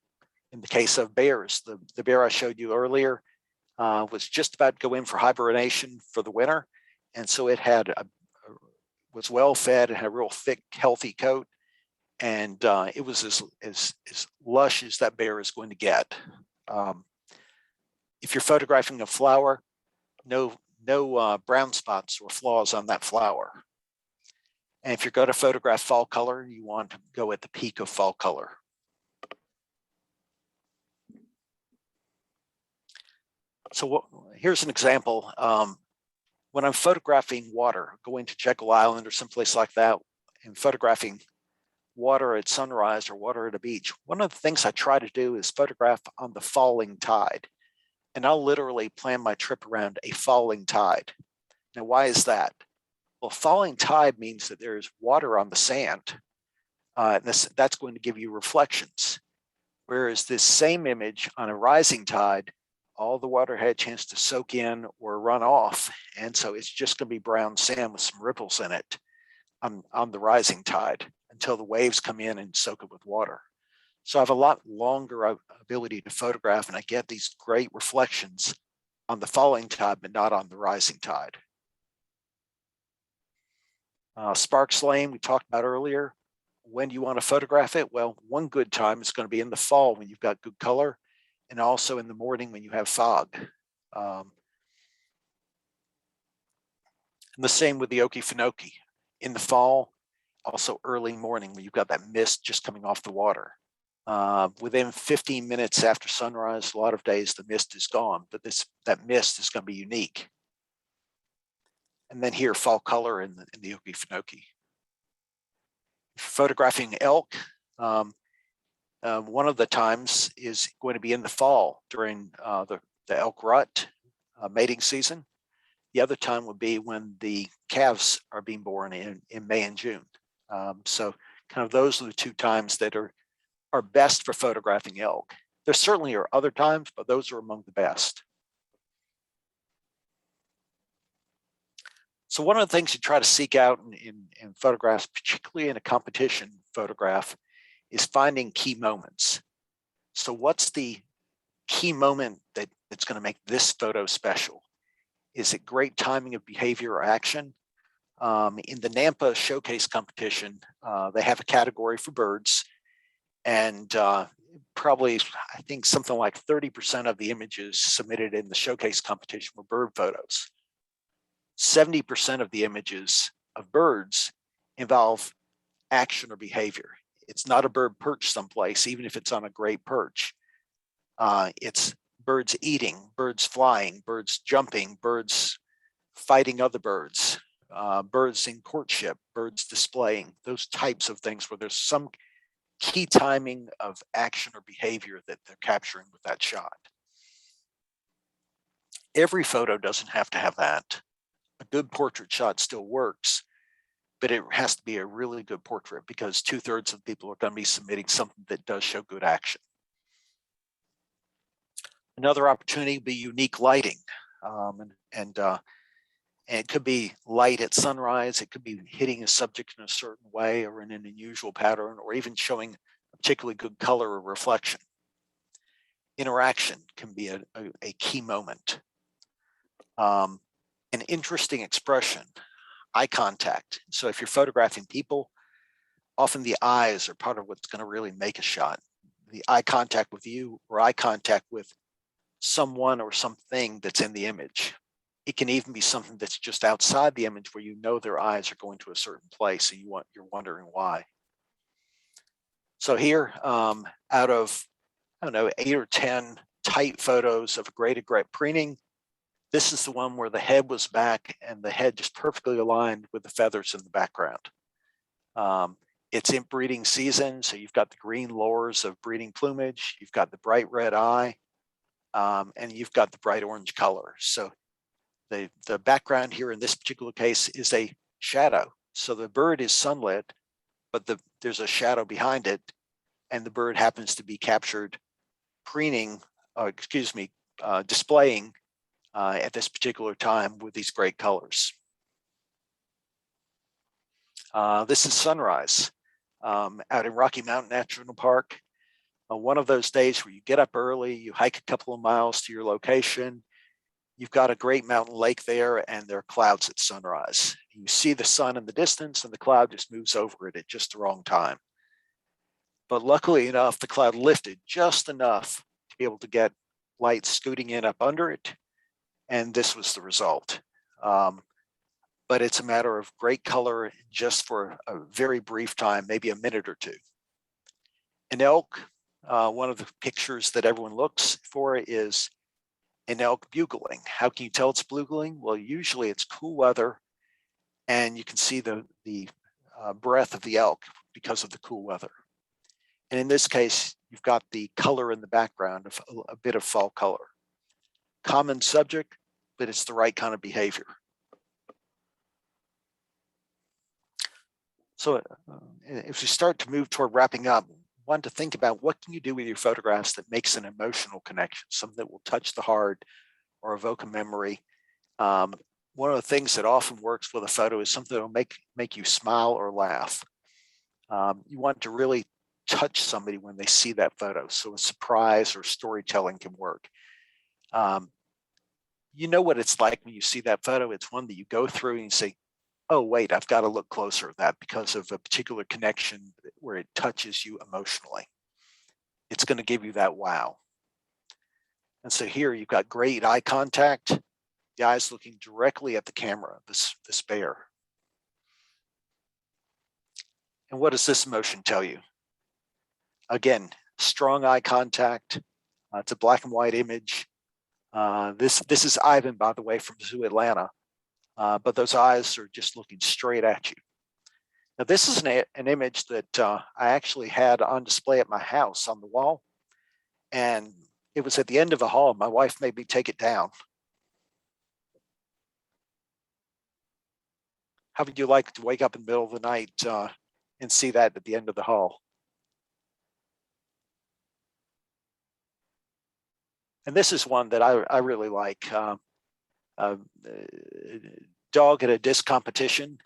In the case of bears, the bear I showed you earlier was just about to go in for hibernation for the winter. And so it was well fed and had a real thick, healthy coat. And it was as lush as that bear is going to get. If you're photographing a flower, no brown spots or flaws on that flower. And if you're going to photograph fall color, you want to go at the peak of fall color. Here's an example. When I'm photographing water, going to Jekyll Island or someplace like that, and photographing water at sunrise or water at a beach, one of the things I try to do is photograph on the falling tide. And I'll literally plan my trip around a falling tide. Now, why is that? Well, falling tide means that there's water on the sand. That's going to give you reflections. Whereas this same image on a rising tide, all the water had a chance to soak in or run off. And so it's just going to be brown sand with some ripples in it on the rising tide until the waves come in and soak it with water. So I have a lot longer ability to photograph, and I get these great reflections on the falling tide, but not on the rising tide. Sparks Lane, we talked about earlier. When do you want to photograph it? Well, one good time is going to be in the fall when you've got good color, and also in the morning when you have fog. And the same with the Okefenokee. In the fall, also early morning when you've got that mist just coming off the water. Within 15 minutes after sunrise, a lot of days the mist is gone, but that mist is going to be unique. And then here, fall color in the Okefenokee. Photographing elk, one of the times is going to be in the fall during the elk rut mating season. The other time would be when the calves are being born in May and June. So kind of those are the two times that are best for photographing elk. There certainly are other times, but those are among the best. So one of the things you try to seek out in photographs, particularly in a competition photograph, is finding key moments. So what's the key moment that's going to make this photo special? Is it great timing of behavior or action? In the Nampa showcase competition, they have a category for birds, and probably, I think something like 30% of the images submitted in the showcase competition were bird photos. 70% of the images of birds involve action or behavior. It's not a bird perched someplace, even if it's on a great perch. It's birds eating, birds flying, birds jumping, birds fighting other birds, birds in courtship, birds displaying, those types of things where there's some key timing of action or behavior that they're capturing with that shot. Every photo doesn't have to have that. A good portrait shot still works, but it has to be a really good portrait because 2/3 of people are going to be submitting something that does show good action. Another opportunity would be unique lighting. And it could be light at sunrise. It could be hitting a subject in a certain way or in an unusual pattern, or even showing a particularly good color or reflection. Interaction can be a key moment. An interesting expression, eye contact. So if you're photographing people, often the eyes are part of what's going to really make a shot. The eye contact with you or eye contact with someone or something that's in the image. It can even be something that's just outside the image where you know their eyes are going to a certain place and you're wondering why. So here, out of, I don't know, 8 or 10 tight photos of a great preening, this is the one where the head was back and the head just perfectly aligned with the feathers in the background. It's in breeding season, so you've got the green lores of breeding plumage, you've got the bright red eye, and you've got the bright orange color. So the background here in this particular case is a shadow. So the bird is sunlit, but there's a shadow behind it, and the bird happens to be captured displaying at this particular time with these great colors. This is sunrise out in Rocky Mountain National Park. One of those days where you get up early, you hike a couple of miles to your location, you've got a great mountain lake there, and there are clouds at sunrise. You see the sun in the distance, and the cloud just moves over it at just the wrong time. But luckily enough, the cloud lifted just enough to be able to get light scooting in up under it, and this was the result. But it's a matter of great color just for a very brief time, maybe a minute or two. An elk, one of the pictures that everyone looks for is an elk bugling. How can you tell it's bugling? Well, usually it's cool weather, and you can see the breath of the elk because of the cool weather. And in this case, you've got the color in the background of a bit of fall color. Common subject, but it's the right kind of behavior. So if we start to move toward wrapping up, I want to think about what can you do with your photographs that makes an emotional connection, something that will touch the heart or evoke a memory. One of the things that often works with a photo is something that will make you smile or laugh. You want to really touch somebody when they see that photo. So a surprise or storytelling can work. You know what it's like when you see that photo. It's one that you go through and you say, oh, wait, I've got to look closer at that because of a particular connection where it touches you emotionally. It's going to give you that wow. And so here you've got great eye contact, the eyes looking directly at the camera, this bear. And what does this emotion tell you? Again, strong eye contact. It's a black and white image. This is Ivan, by the way, from Zoo Atlanta. But those eyes are just looking straight at you. Now, this is an image that I actually had on display at my house on the wall. And it was at the end of a hall. My wife made me take it down. How would you like to wake up in the middle of the night and see that at the end of the hall? And this is one that I really like. Dog at a disc competition.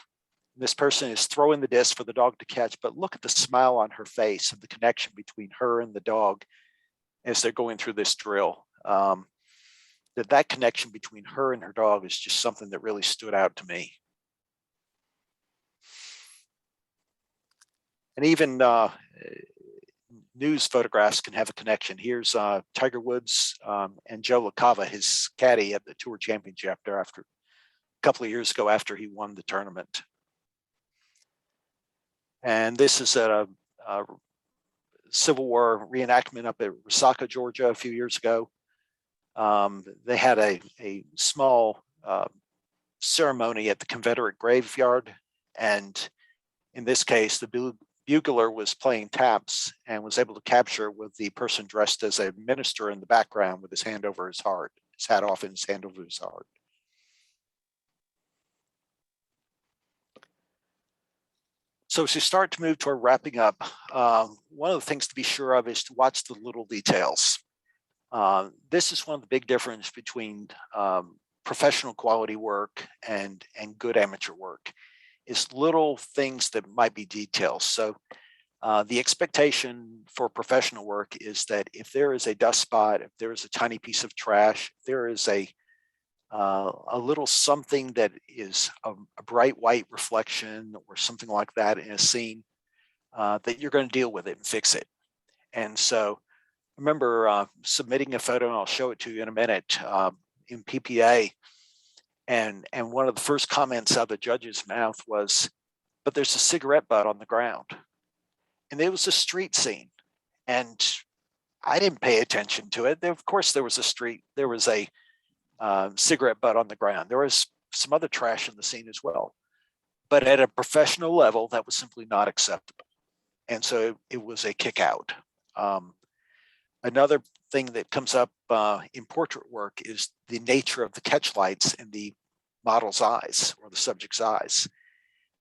This person is throwing the disc for the dog to catch, but look at the smile on her face and the connection between her and the dog as they're going through this drill. That connection between her and her dog is just something that really stood out to me. And even news photographs can have a connection. Here's Tiger Woods and Joe LaCava, his caddy at the Tour Championship after a couple of years ago after he won the tournament. And this is a Civil War reenactment up at Resaca, Georgia, a few years ago. They had a small ceremony at the Confederate graveyard, and in this case, the bugler was playing taps and was able to capture with the person dressed as a minister in the background with his hand over his heart, his hat off and his hand over his heart. So as you start to move toward wrapping up, one of the things to be sure of is to watch the little details. This is one of the big differences between professional quality work and good amateur work, is little things that might be details. So the expectation for professional work is that if there is a dust spot, if there is a tiny piece of trash, if there is a little something that is a bright white reflection or something like that in a scene, that you're going to deal with it and fix it. And so I remember submitting a photo, and I'll show it to you in a minute, in PPA. And one of the first comments out of the judge's mouth was, but there's a cigarette butt on the ground. And it was a street scene. And I didn't pay attention to it. Of course, there was a cigarette butt on the ground. There was some other trash in the scene as well. But at a professional level, that was simply not acceptable. And so it was a kick out. Another thing that comes up in portrait work is the nature of the catch lights in the model's eyes or the subject's eyes.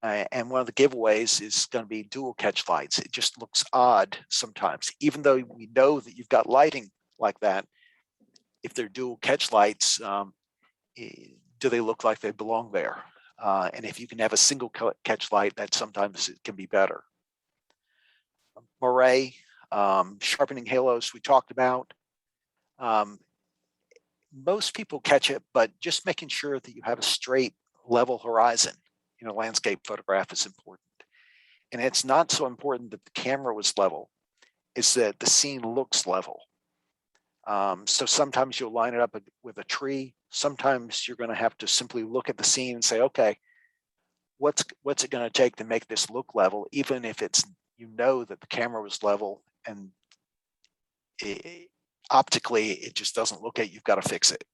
And one of the giveaways is going to be dual catch lights. It just looks odd sometimes, even though we know that you've got lighting like that. If they're dual catch lights, do they look like they belong there? And if you can have a single catch light, that sometimes it can be better. Moray, sharpening halos we talked about. Most people catch it, but just making sure that you have a straight level horizon in a landscape photograph is important. And it's not so important that the camera was level, it's that the scene looks level. So sometimes you'll line it up with a tree. Sometimes you're going to have to simply look at the scene and say, okay, what's it going to take to make this look level, even if it's, you know, that the camera was level and optically it just doesn't look at, you've got to fix it.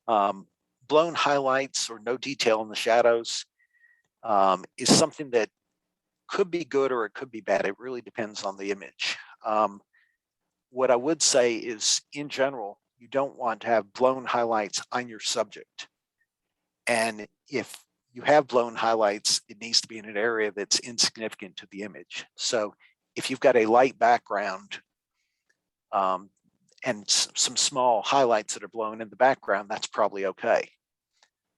Blown highlights or no detail in the shadows is something that could be good or it could be bad. It really depends on the image. What I would say is, in general, you don't want to have blown highlights on your subject. And if you have blown highlights, it needs to be in an area that's insignificant to the image. So if you've got a light background and some small highlights that are blown in the background, that's probably okay.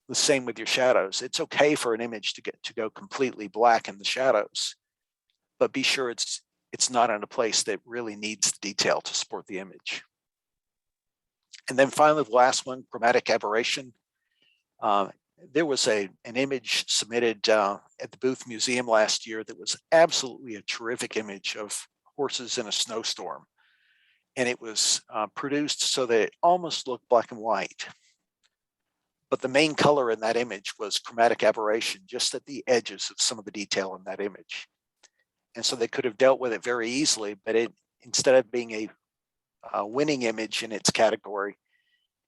The same with your shadows. It's okay for an image to go completely black in the shadows, but be sure it's not in a place that really needs the detail to support the image. And then finally, the last one, chromatic aberration. There was an image submitted at the Booth Museum last year that was absolutely a terrific image of horses in a snowstorm. And it was produced so that it almost looked black and white. But the main color in that image was chromatic aberration, just at the edges of some of the detail in that image. And so they could have dealt with it very easily, but instead of being a winning image in its category,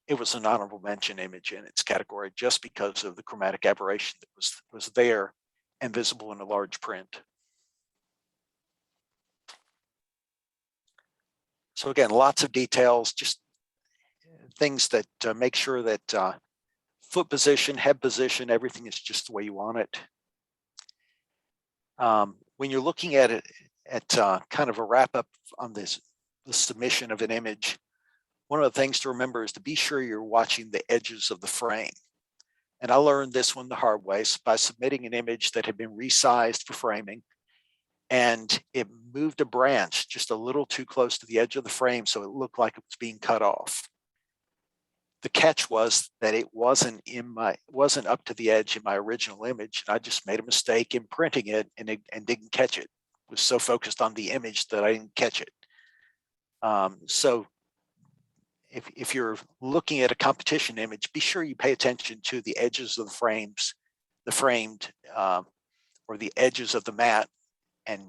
it was an honorable mention image in its category just because of the chromatic aberration that was there and visible in a large print. So again, lots of details, just things that make sure that foot position, head position, everything is just the way you want it. When you're looking at it at kind of a wrap up on the submission of an image, one of the things to remember is to be sure you're watching the edges of the frame. And I learned this one the hard way by submitting an image that had been resized for framing, and it moved a branch just a little too close to the edge of the frame, so it looked like it was being cut off. The catch was that it wasn't up to the edge in my original image, and I just made a mistake in printing it and didn't catch it. I was so focused on the image that I didn't catch it. So if you're looking at a competition image, be sure you pay attention to the edges of the framed or the edges of the mat, and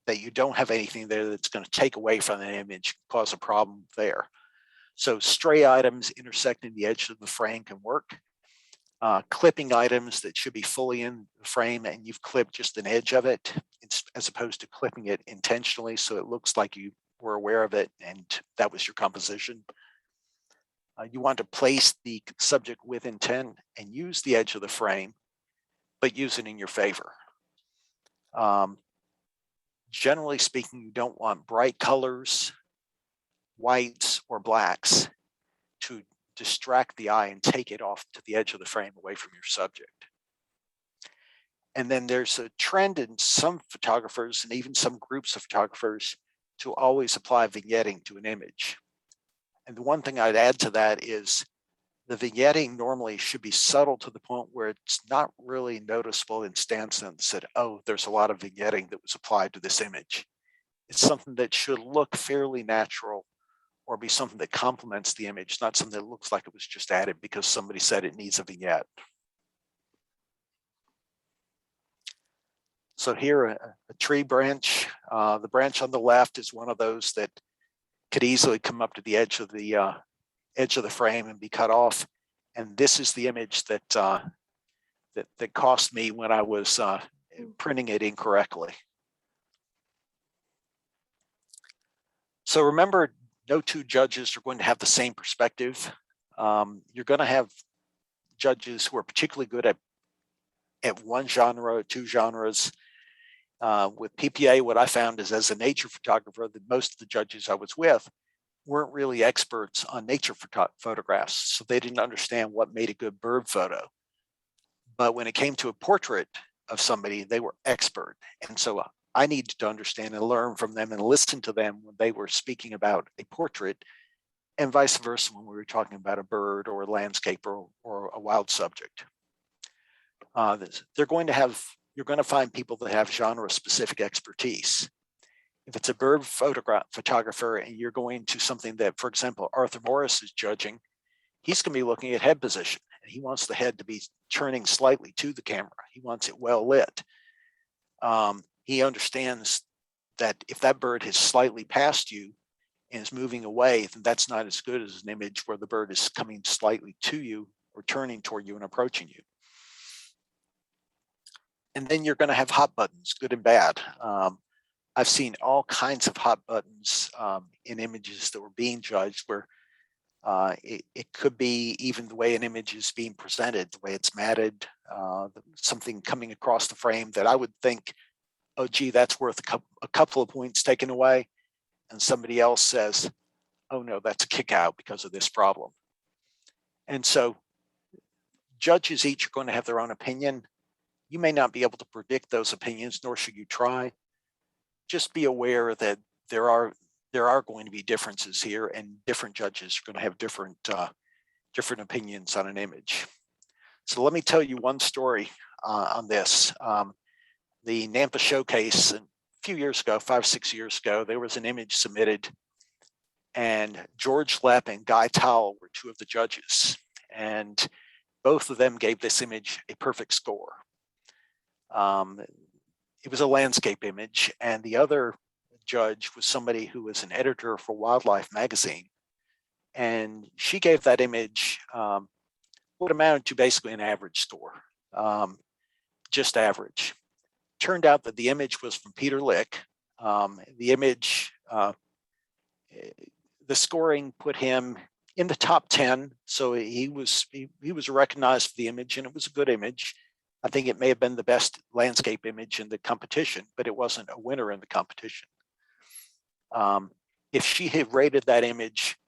that you don't have anything there that's going to take away from the image, cause a problem there. So stray items intersecting the edge of the frame can work. Clipping items that should be fully in the frame and you've clipped just an edge of it, as opposed to clipping it intentionally so it looks like you were aware of it and that was your composition. You want to place the subject with intent and use the edge of the frame, but use it in your favor. Generally speaking, you don't want bright colors, whites or blacks to distract the eye and take it off to the edge of the frame away from your subject. And then there's a trend in some photographers and even some groups of photographers to always apply vignetting to an image. And the one thing I'd add to that is the vignetting normally should be subtle to the point where it's not really noticeable in Stanson that, oh, there's a lot of vignetting that was applied to this image. It's something that should look fairly natural or be something that complements the image, not something that looks like it was just added because somebody said it needs a vignette. So here, a tree branch. The branch on the left is one of those that could easily come up to the edge of the frame and be cut off. And this is the image that that cost me when I was printing it incorrectly. So remember, no two judges are going to have the same perspective. You're going to have judges who are particularly good at one genre or two genres. With PPA, what I found is, as a nature photographer, that most of the judges I was with weren't really experts on nature photographs, so they didn't understand what made a good bird photo. But when it came to a portrait of somebody, they were expert. And so I needed to understand and learn from them and listen to them when they were speaking about a portrait, and vice versa when we were talking about a bird or a landscape or a wild subject. You're going to find people that have genre-specific expertise. If it's a bird photographer and you're going to something that, for example, Arthur Morris is judging, he's going to be looking at head position, and he wants the head to be turning slightly to the camera. He wants it well lit. He understands that if that bird is slightly past you and is moving away, then that's not as good as an image where the bird is coming slightly to you or turning toward you and approaching you. And then you're going to have hot buttons, good and bad. I've seen all kinds of hot buttons in images that were being judged where it could be even the way an image is being presented, the way it's matted, something coming across the frame that I would think, oh, gee, that's worth a couple of points taken away. And somebody else says, oh, no, that's a kick out because of this problem. And so judges each are going to have their own opinion. You may not be able to predict those opinions, nor should you try. Just be aware that there are going to be differences here, and different judges are going to have different opinions on an image. So let me tell you one story on this. The NAMPA showcase a few years ago, 5, 6 years ago, there was an image submitted, and George Lepp and Guy Towell were two of the judges, and both of them gave this image a perfect score. It was a landscape image, and the other judge was somebody who was an editor for Wildlife magazine, and she gave that image what amounted to basically an average score, just average. Turned out that the image was from Peter Lick. The image, the scoring put him in the top 10, so he was recognized for the image, and it was a good image. I think it may have been the best landscape image in the competition, but it wasn't a winner in the competition. If she had rated that image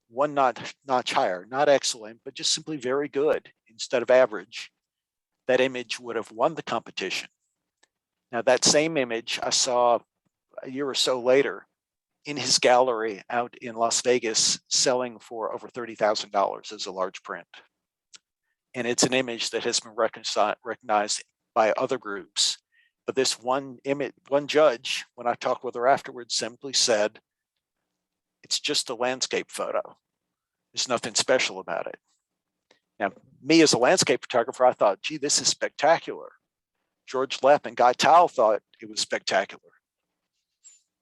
one notch higher, not excellent, but just simply very good instead of average, that image would have won the competition. Now, that same image I saw a year or so later in his gallery out in Las Vegas, selling for over $30,000 as a large print. And it's an image that has been recognized by other groups. But this one judge, when I talked with her afterwards, simply said, it's just a landscape photo. There's nothing special about it. Now, me as a landscape photographer, I thought, gee, this is spectacular. George Lepp and Guy Towell thought it was spectacular,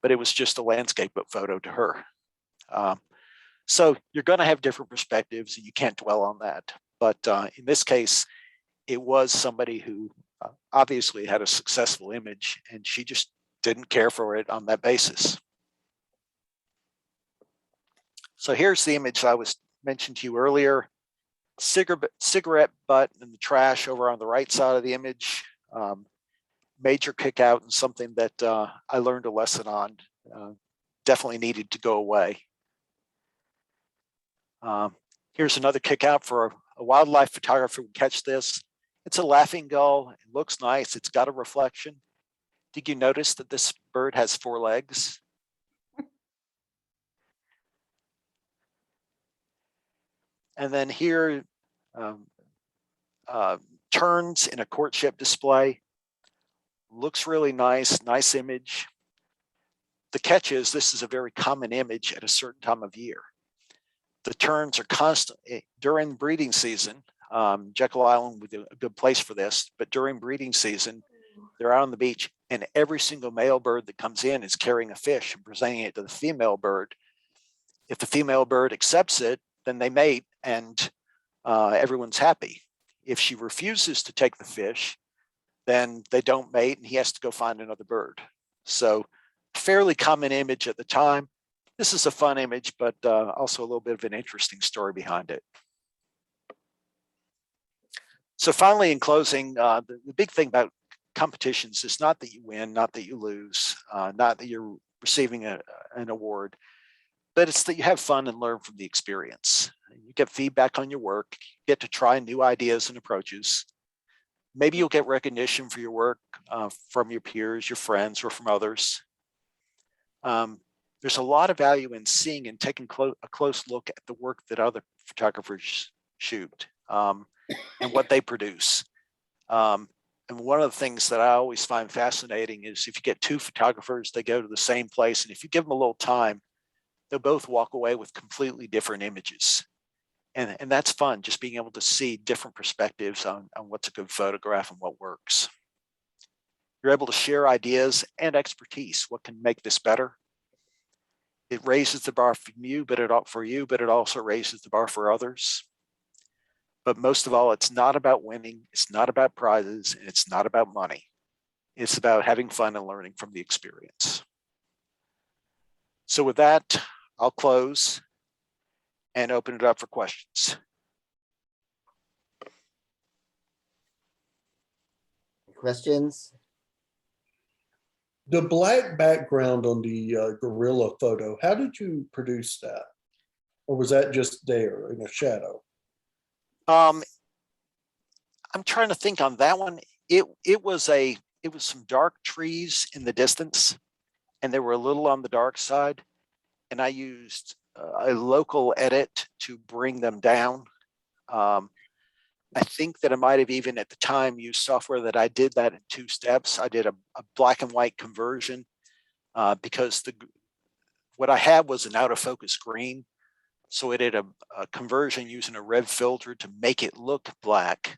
but it was just a landscape photo to her. So you're going to have different perspectives, and you can't dwell on that. But in this case, it was somebody who obviously had a successful image, and she just didn't care for it on that basis. So here's the image I was mentioned to you earlier. Cigarette butt in the trash over on the right side of the image. Major kick out, and something that I learned a lesson on. Definitely needed to go away. Here's another kick out for a wildlife photographer would catch this. It's a laughing gull. It looks nice. It's got a reflection. Did you notice that this bird has 4 legs? And then here, terns in a courtship display. Looks really nice, nice image. The catch is this is a very common image at a certain time of year. The terns are constantly, during breeding season, Jekyll Island would be a good place for this, but during breeding season, they're out on the beach, and every single male bird that comes in is carrying a fish and presenting it to the female bird. If the female bird accepts it, then they mate, and everyone's happy. If she refuses to take the fish, then they don't mate, and he has to go find another bird. So fairly common image at the time. This is a fun image, but also a little bit of an interesting story behind it. So finally, in closing, the big thing about competitions is not that you win, not that you lose, not that you're receiving an award, but it's that you have fun and learn from the experience. You get feedback on your work, get to try new ideas and approaches. Maybe you'll get recognition for your work from your peers, your friends, or from others. There's a lot of value in seeing and taking a close look at the work that other photographers shoot and what they produce. And one of the things that I always find fascinating is if you get 2 photographers, they go to the same place, and if you give them a little time, they'll both walk away with completely different images. And that's fun, just being able to see different perspectives on what's a good photograph and what works. You're able to share ideas and expertise. What can make this better? It raises the bar for you, but it also raises the bar for others. But most of all, it's not about winning. It's not about prizes, and it's not about money. It's about having fun and learning from the experience. So with that, I'll close and open it up for questions. Questions? The black background on the gorilla photo, how did you produce that? Or was that just there in a shadow? I'm trying to think on that one. It was some dark trees in the distance, and they were a little on the dark side. And I used a local edit to bring them down. I think that I might have even at the time used software that I did that in 2 steps. I did a black and white conversion because what I had was an out of focus green. So it did a conversion using a red filter to make it look black,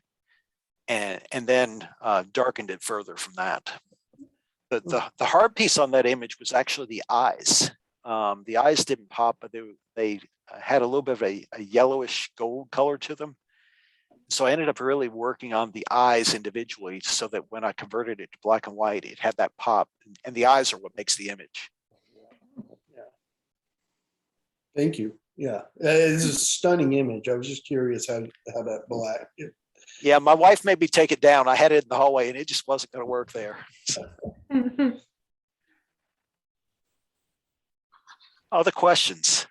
and then darkened it further from that. The hard piece on that image was actually the eyes. The eyes didn't pop, but they had a little bit of a yellowish gold color to them. So I ended up really working on the eyes individually so that when I converted it to black and white, it had that pop, and the eyes are what makes the image. Yeah. Thank you. Yeah, it's a stunning image. I was just curious how that black. Yeah, my wife made me take it down. I had it in the hallway and it just wasn't going to work there. So. Other questions?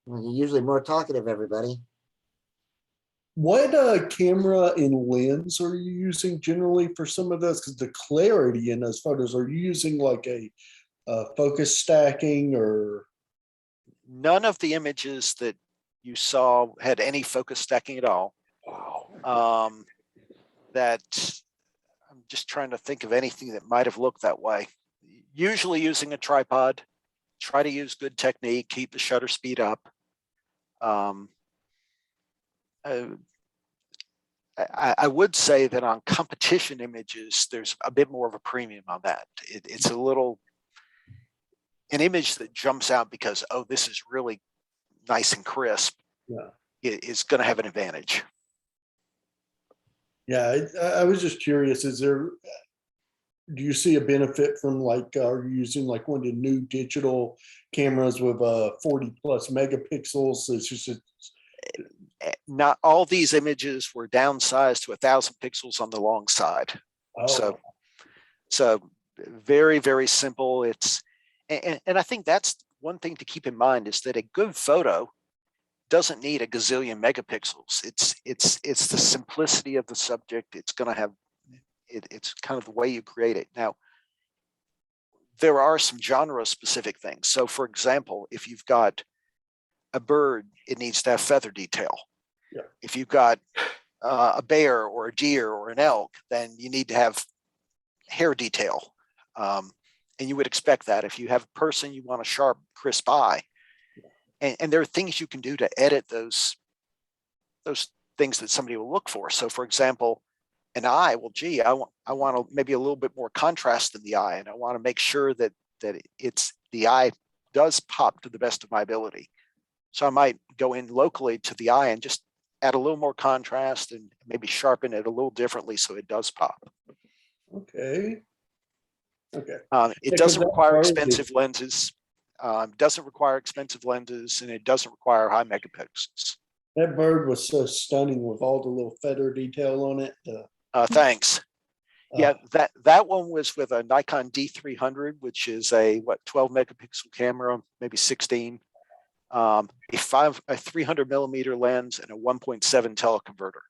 Well, you're usually more talkative, everybody. What camera and lens are you using generally for some of those? Because the clarity in those photos, are you using like a focus stacking or? None of the images that you saw had any focus stacking at all. Wow. That I'm just trying to think of anything that might have looked that way. Usually using a tripod, try to use good technique, keep the shutter speed up. I would say that on competition images, there's a bit more of a premium on that. It's a little, an image that jumps out because, oh, this is really nice and crisp. Yeah. Is going to have an advantage. Yeah, I was just curious, do you see a benefit from like, are you using like one of the new digital cameras with 40 plus megapixels? It's just not all these images were downsized to 1,000 pixels on the long side. oh. So very, very simple. It's, and I think that's one thing to keep in mind is that a good photo doesn't need a gazillion megapixels. It's the simplicity of the subject. It's going to have, it's kind of the way you create it. Now, there are some genre specific things. So for example, if you've got a bird, it needs to have feather detail. Yeah. If you've got a bear or a deer or an elk, then you need to have hair detail. And you would expect that. If you have a person, you want a sharp, crisp eye. And there are things you can do to edit those things that somebody will look for. So for example, an eye, well, gee, I want maybe a little bit more contrast in the eye, and I want to make sure that the eye does pop to the best of my ability. So I might go in locally to the eye and just add a little more contrast and maybe sharpen it a little differently so it does pop. Okay. Okay. It doesn't require expensive lenses. Doesn't require expensive lenses, and it doesn't require high megapixels. That bird was so stunning with all the little feather detail on it. Thanks. Yeah, that one was with a Nikon D300, which is a 12 megapixel camera, maybe 16, a 300 millimeter lens, and a 1.7 teleconverter.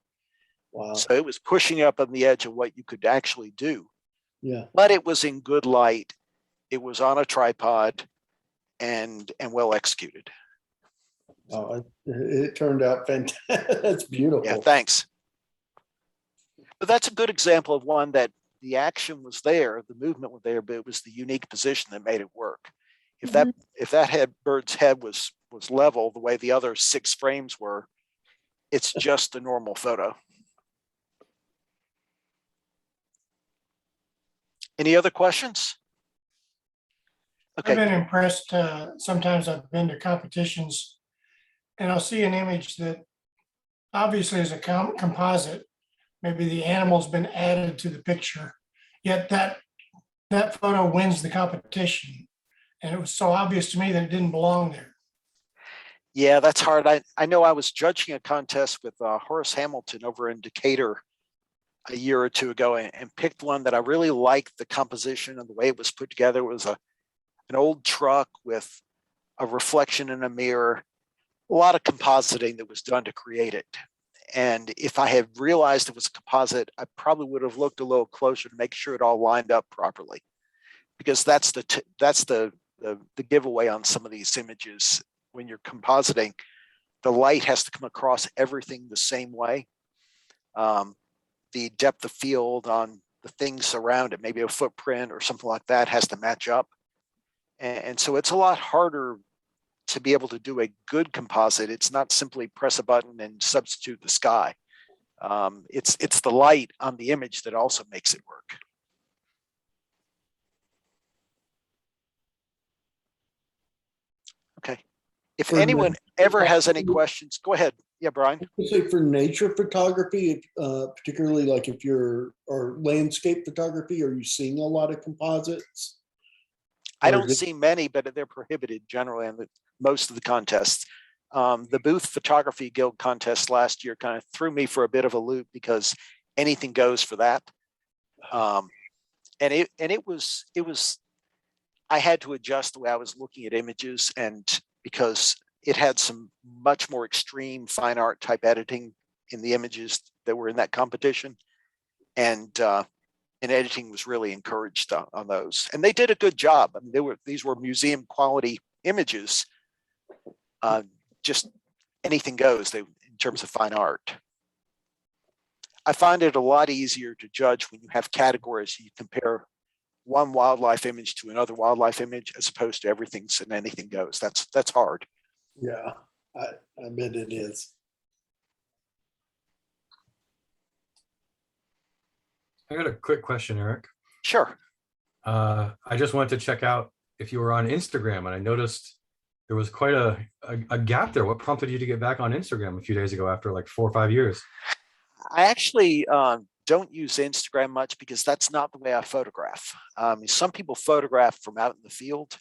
Wow. So it was pushing up on the edge of what you could actually do. Yeah. But it was in good light. It was on a tripod, and well executed. Oh, it turned out fantastic. That's beautiful. Yeah, thanks. But that's a good example of one that the action was there, the movement was there, but it was the unique position that made it work. If that bird's head was level the way the other 6 frames were, it's just a normal photo. Any other questions? I've Okay, been impressed. Sometimes I've been to competitions and I'll see an image that obviously is a composite. Maybe the animal's been added to the picture, yet that photo wins the competition. And it was so obvious to me that it didn't belong there. yeah, that's hard. I know I was judging a contest with Horace Hamilton over in Decatur a year or two ago and picked one that I really liked the composition and the way it was put together. It was an old truck with a reflection in a mirror, a lot of compositing that was done to create it. And if I had realized it was a composite, I probably would have looked a little closer to make sure it all lined up properly, because that's the giveaway on some of these images. When you're compositing, the light has to come across everything the same way. The depth of field on the things around it, maybe a footprint or something like that, has to match up. And so it's a lot harder to be able to do a good composite. It's not simply press a button and substitute the sky. It's the light on the image that also makes it work. Okay. If For anyone ever has any nature- questions, go ahead. Yeah, Brian. I say for nature photography, particularly like if or landscape photography, are you seeing a lot of composites? I Or don't is it- see many, but they're prohibited generally in most of the contests. The Booth Photography Guild contest last year kind of threw me for a bit of a loop because anything goes for that. And it was I had to adjust the way I was looking at images, and because it had some much more extreme fine art type editing in the images that were in that competition, and editing was really encouraged on those, and they did a good job. I mean, these were museum quality images. Just anything goes in terms of fine art. I find it a lot easier to judge when you have categories. You compare one wildlife image to another wildlife image, as opposed to everything's and anything goes. That's hard. Yeah, I bet it is. I got a quick question, Eric. Sure. I just wanted to check out if you were on Instagram, and I noticed there was quite a gap there. What prompted you to get back on Instagram a few days ago after like 4 or 5 years? I actually don't use Instagram much because that's not the way I photograph. Some people photograph from out in the field.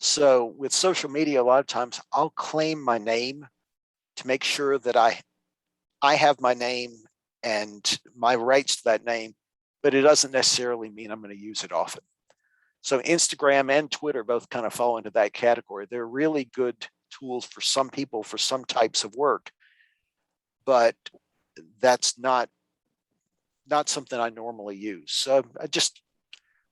So with social media, a lot of times I'll claim my name to make sure that I have my name and my rights to that name, but it doesn't necessarily mean I'm going to use it often. So Instagram and Twitter both kind of fall into that category. They're really good tools for some people for some types of work, but that's not something I normally use. So I just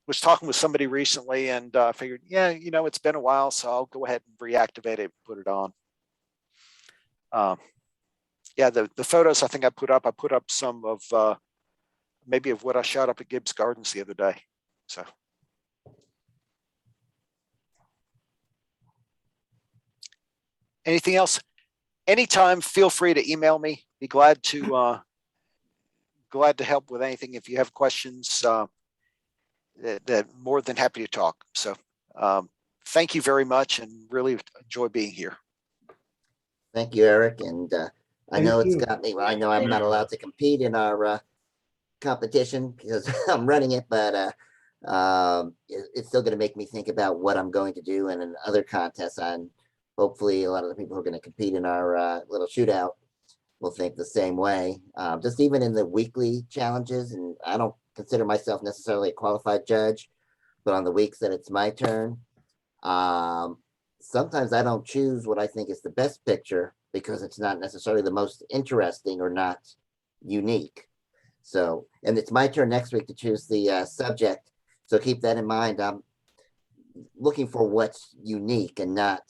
was talking with somebody recently and figured, yeah, it's been a while, so I'll go ahead and reactivate it and put it on. Yeah, the photos I think I put up some of maybe of what I shot up at Gibbs Gardens the other day. So. Anything else? Anytime, feel free to email me. Be glad to help with anything. If you have questions, that more than happy to talk. So thank you very much and really enjoy being here. Thank you, Eric. And I Thank know it's you. got me, I know I'm not allowed to compete in our competition because I'm running it, but it's still going to make me think about what I'm going to do in other contests. And hopefully a lot of the people who are going to compete in our little shootout will think the same way. Just even in the weekly challenges, and I don't consider myself necessarily a qualified judge, but on the weeks that it's my turn, sometimes I don't choose what I think is the best picture because it's not necessarily the most interesting or not unique. So, and it's my turn next week to choose the subject. So keep that in mind. I'm looking for what's unique and not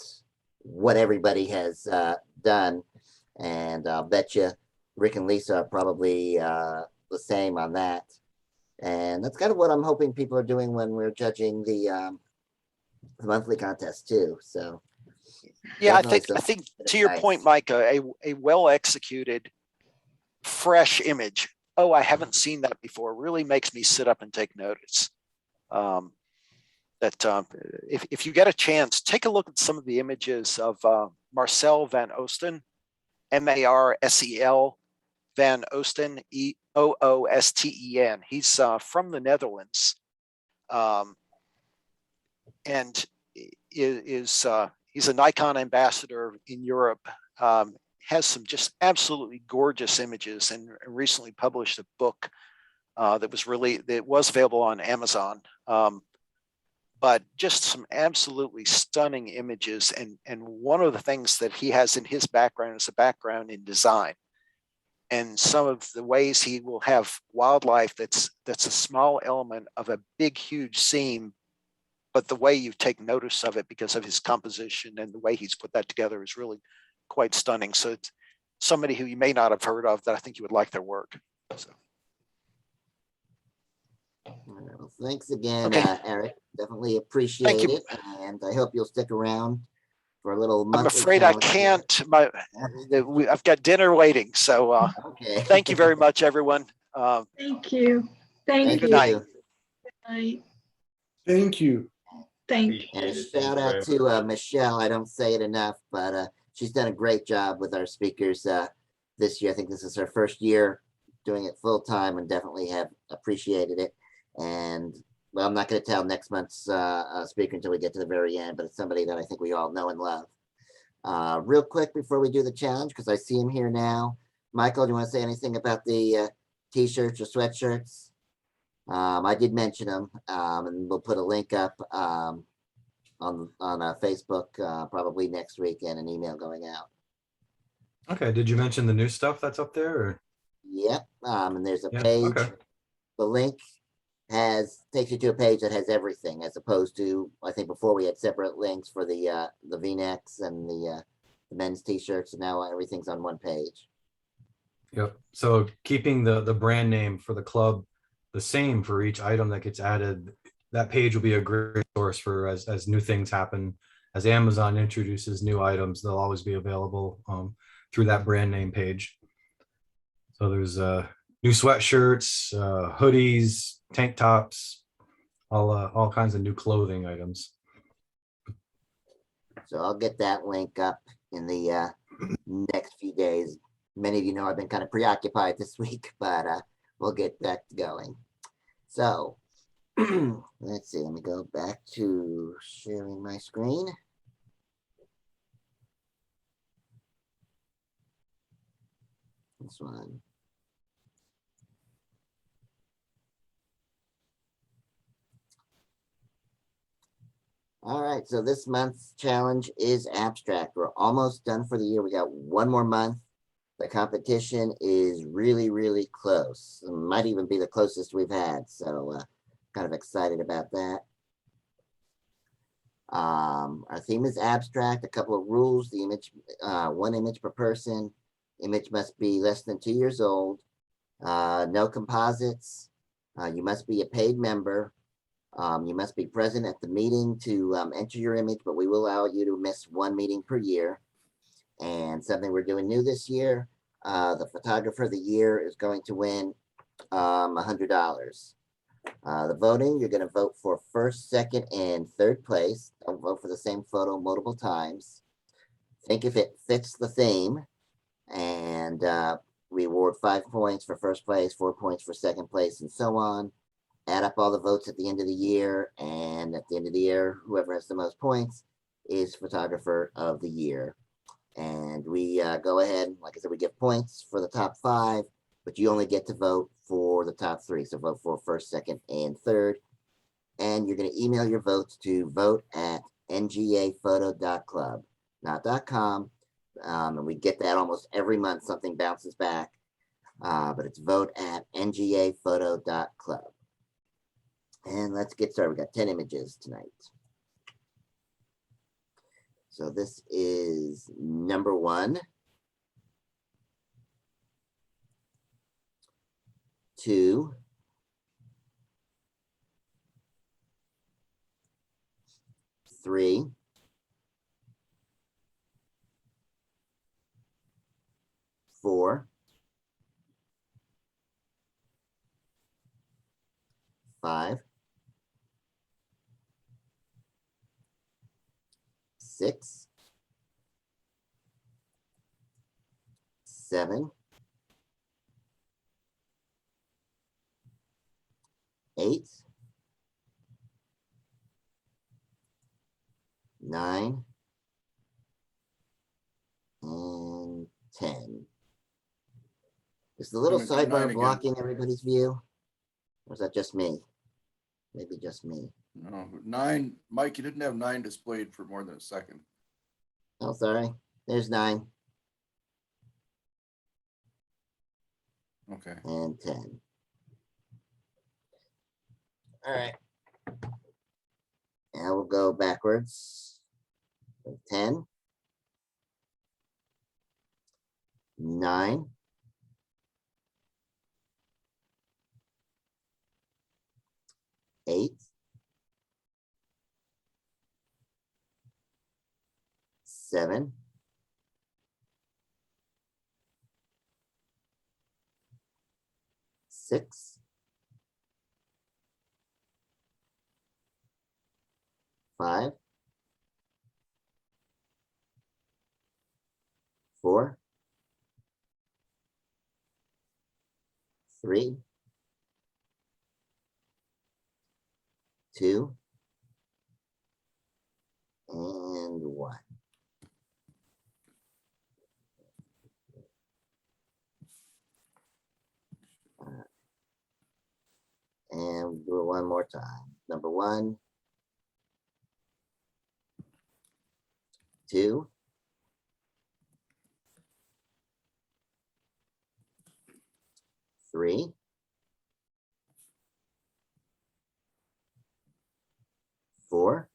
what everybody has done. And I'll bet you Rick and Lisa are probably the same on that. And that's kind of what I'm hoping people are doing when we're judging the monthly contest too. So yeah, I definitely think to your point, Micah, a well executed, fresh image. Oh, I haven't seen that before. Really makes me sit up and take notice. If you get a chance, take a look at some of the images of Marcel van Oosten, Marsel van Oosten, Oosten. He's from the Netherlands, and he's a Nikon ambassador in Europe. Has some just absolutely gorgeous images, and recently published a book that was available on Amazon. But just some absolutely stunning images. And one of the things that he has in his background is a background in design. And some of the ways he will have wildlife that's a small element of a big, huge scene, but the way you take notice of it because of his composition and the way he's put that together is really quite stunning. So it's somebody who you may not have heard of that I think you would like their work. So. Well, thanks again, Okay. Eric. Definitely appreciate it, and I hope you'll stick around for a little monthly I'm afraid I challenge. can't. I've got dinner waiting. So Okay. thank you very much, everyone. Thank you. Thank Thank you. Good night. you. Good night. Thank you. Thank And a Thank you shout very out much. to Michelle. I don't say it enough, but she's done a great job with our speakers this year. I think this is her first year doing it full time, and definitely have appreciated it. And well, I'm not going to tell next month's speaker until we get to the very end, but it's somebody that I think we all know and love. Real quick before we do the challenge, because I see him here now. Michael, do you want to say anything about the t-shirts or sweatshirts? I did mention them, and we'll put a link up on Facebook probably next week, and an email going out. Okay, did you mention the new stuff that's up there? Or? Yep, and there's a Yeah, page. okay. The link takes you to a page that has everything, as opposed to, I think before we had separate links for the V-necks and the men's t-shirts, and now everything's on one page. Yep. So keeping the brand name for the club the same for each item that gets added, that page will be a great source for as new things happen. As Amazon introduces new items, they'll always be available through that brand name page. So there's new sweatshirts, hoodies, tank tops, all kinds of new clothing items. So I'll get that link up in the next few days. Many of you know I've been kind of preoccupied this week, but we'll get that going. So let's see, let me go back to sharing my screen. This one. All right, so this month's challenge is abstract. We're almost done for the year. We got one more month. The competition is really, really close. It might even be the closest we've had. So kind of excited about that. Our theme is abstract. A couple of rules. The image, one image per person. Image must be less than 2 years old. No composites. You must be a paid member. You must be present at the meeting to enter your image, but we will allow you to miss one meeting per year. And something we're doing new this year, the photographer of the year is going to win $100. The voting, you're going to vote for first, second, and third place. Don't vote for the same photo multiple times. Think if it fits the theme. And we award 5 points for first place, 4 points for second place, and so on. Add up all the votes at the end of the year, and at the end of the year, whoever has the most points is photographer of the year. And we go ahead, like I said, we give points for the top 5, but you only get to vote for the top 3. So vote for first, second, and third. And you're going to email your votes to vote@ngaphoto.club, not .com. And we get that almost every month. Something bounces back, but it's vote@ngaphoto.club. And let's get started. We got 10 images tonight. So this is number 1. 2. 3. 4. 5. 6, 7, 8, 9, and 10. Is the little Gonna do 9 sidebar again. blocking everybody's view? Or is that just me? Maybe just me. No, 9, Mike, you didn't have 9 displayed for more than a second. Oh, sorry. There's 9 Okay. and 10. All right. Now we'll go backwards. 10, 9, 8, 7, 6, 5, 4, 3, 2, and 1. And we'll do it one more time. Number 1, 2, 3, 4,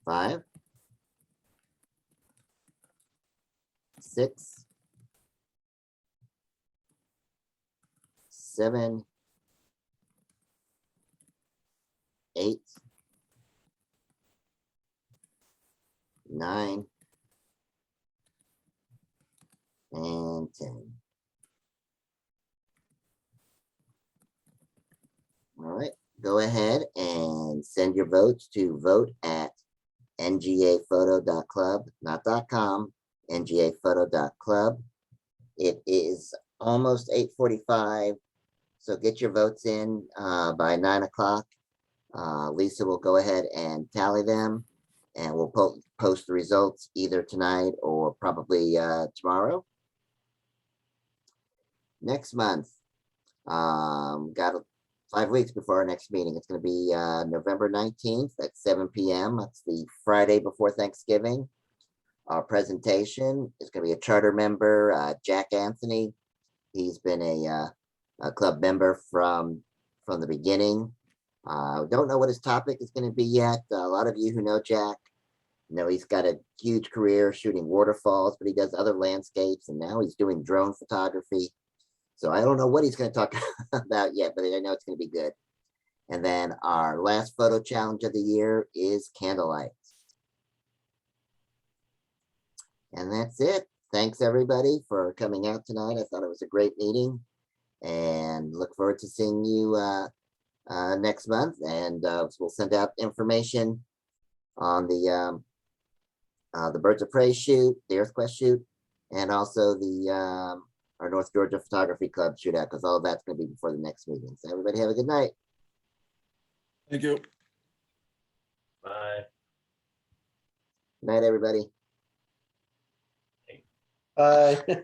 5, 6, 7, 8, 9, and 10. All right, go ahead and send your votes to vote@ngaphoto.club, not .com, ngaphoto.club. It is almost 8:45, so get your votes in by 9 o'clock. Lisa will go ahead and tally them, and we'll post the results either tonight or probably tomorrow. Next month, got 5 weeks before our next meeting. It's going to be November 19th at 7 p.m. That's the Friday before Thanksgiving. Our presentation is going to be a charter member, Jack Anthony. He's been a club member from the beginning. Don't know what his topic is going to be yet. A lot of you who know Jack know he's got a huge career shooting waterfalls, but he does other landscapes, and now he's doing drone photography. So I don't know what he's going to talk about yet, but I know it's going to be good. And then our last photo challenge of the year is candlelight. And that's it. Thanks everybody for coming out tonight. I thought it was a great meeting, and look forward to seeing you next month. And we'll send out information on the Birds of Prey shoot, the EarthQuest shoot, and also the our North Georgia Photography Club shootout, because all of that's going to be before the next meeting. So everybody have a good night. Thank you. Bye. Good night, everybody. Bye.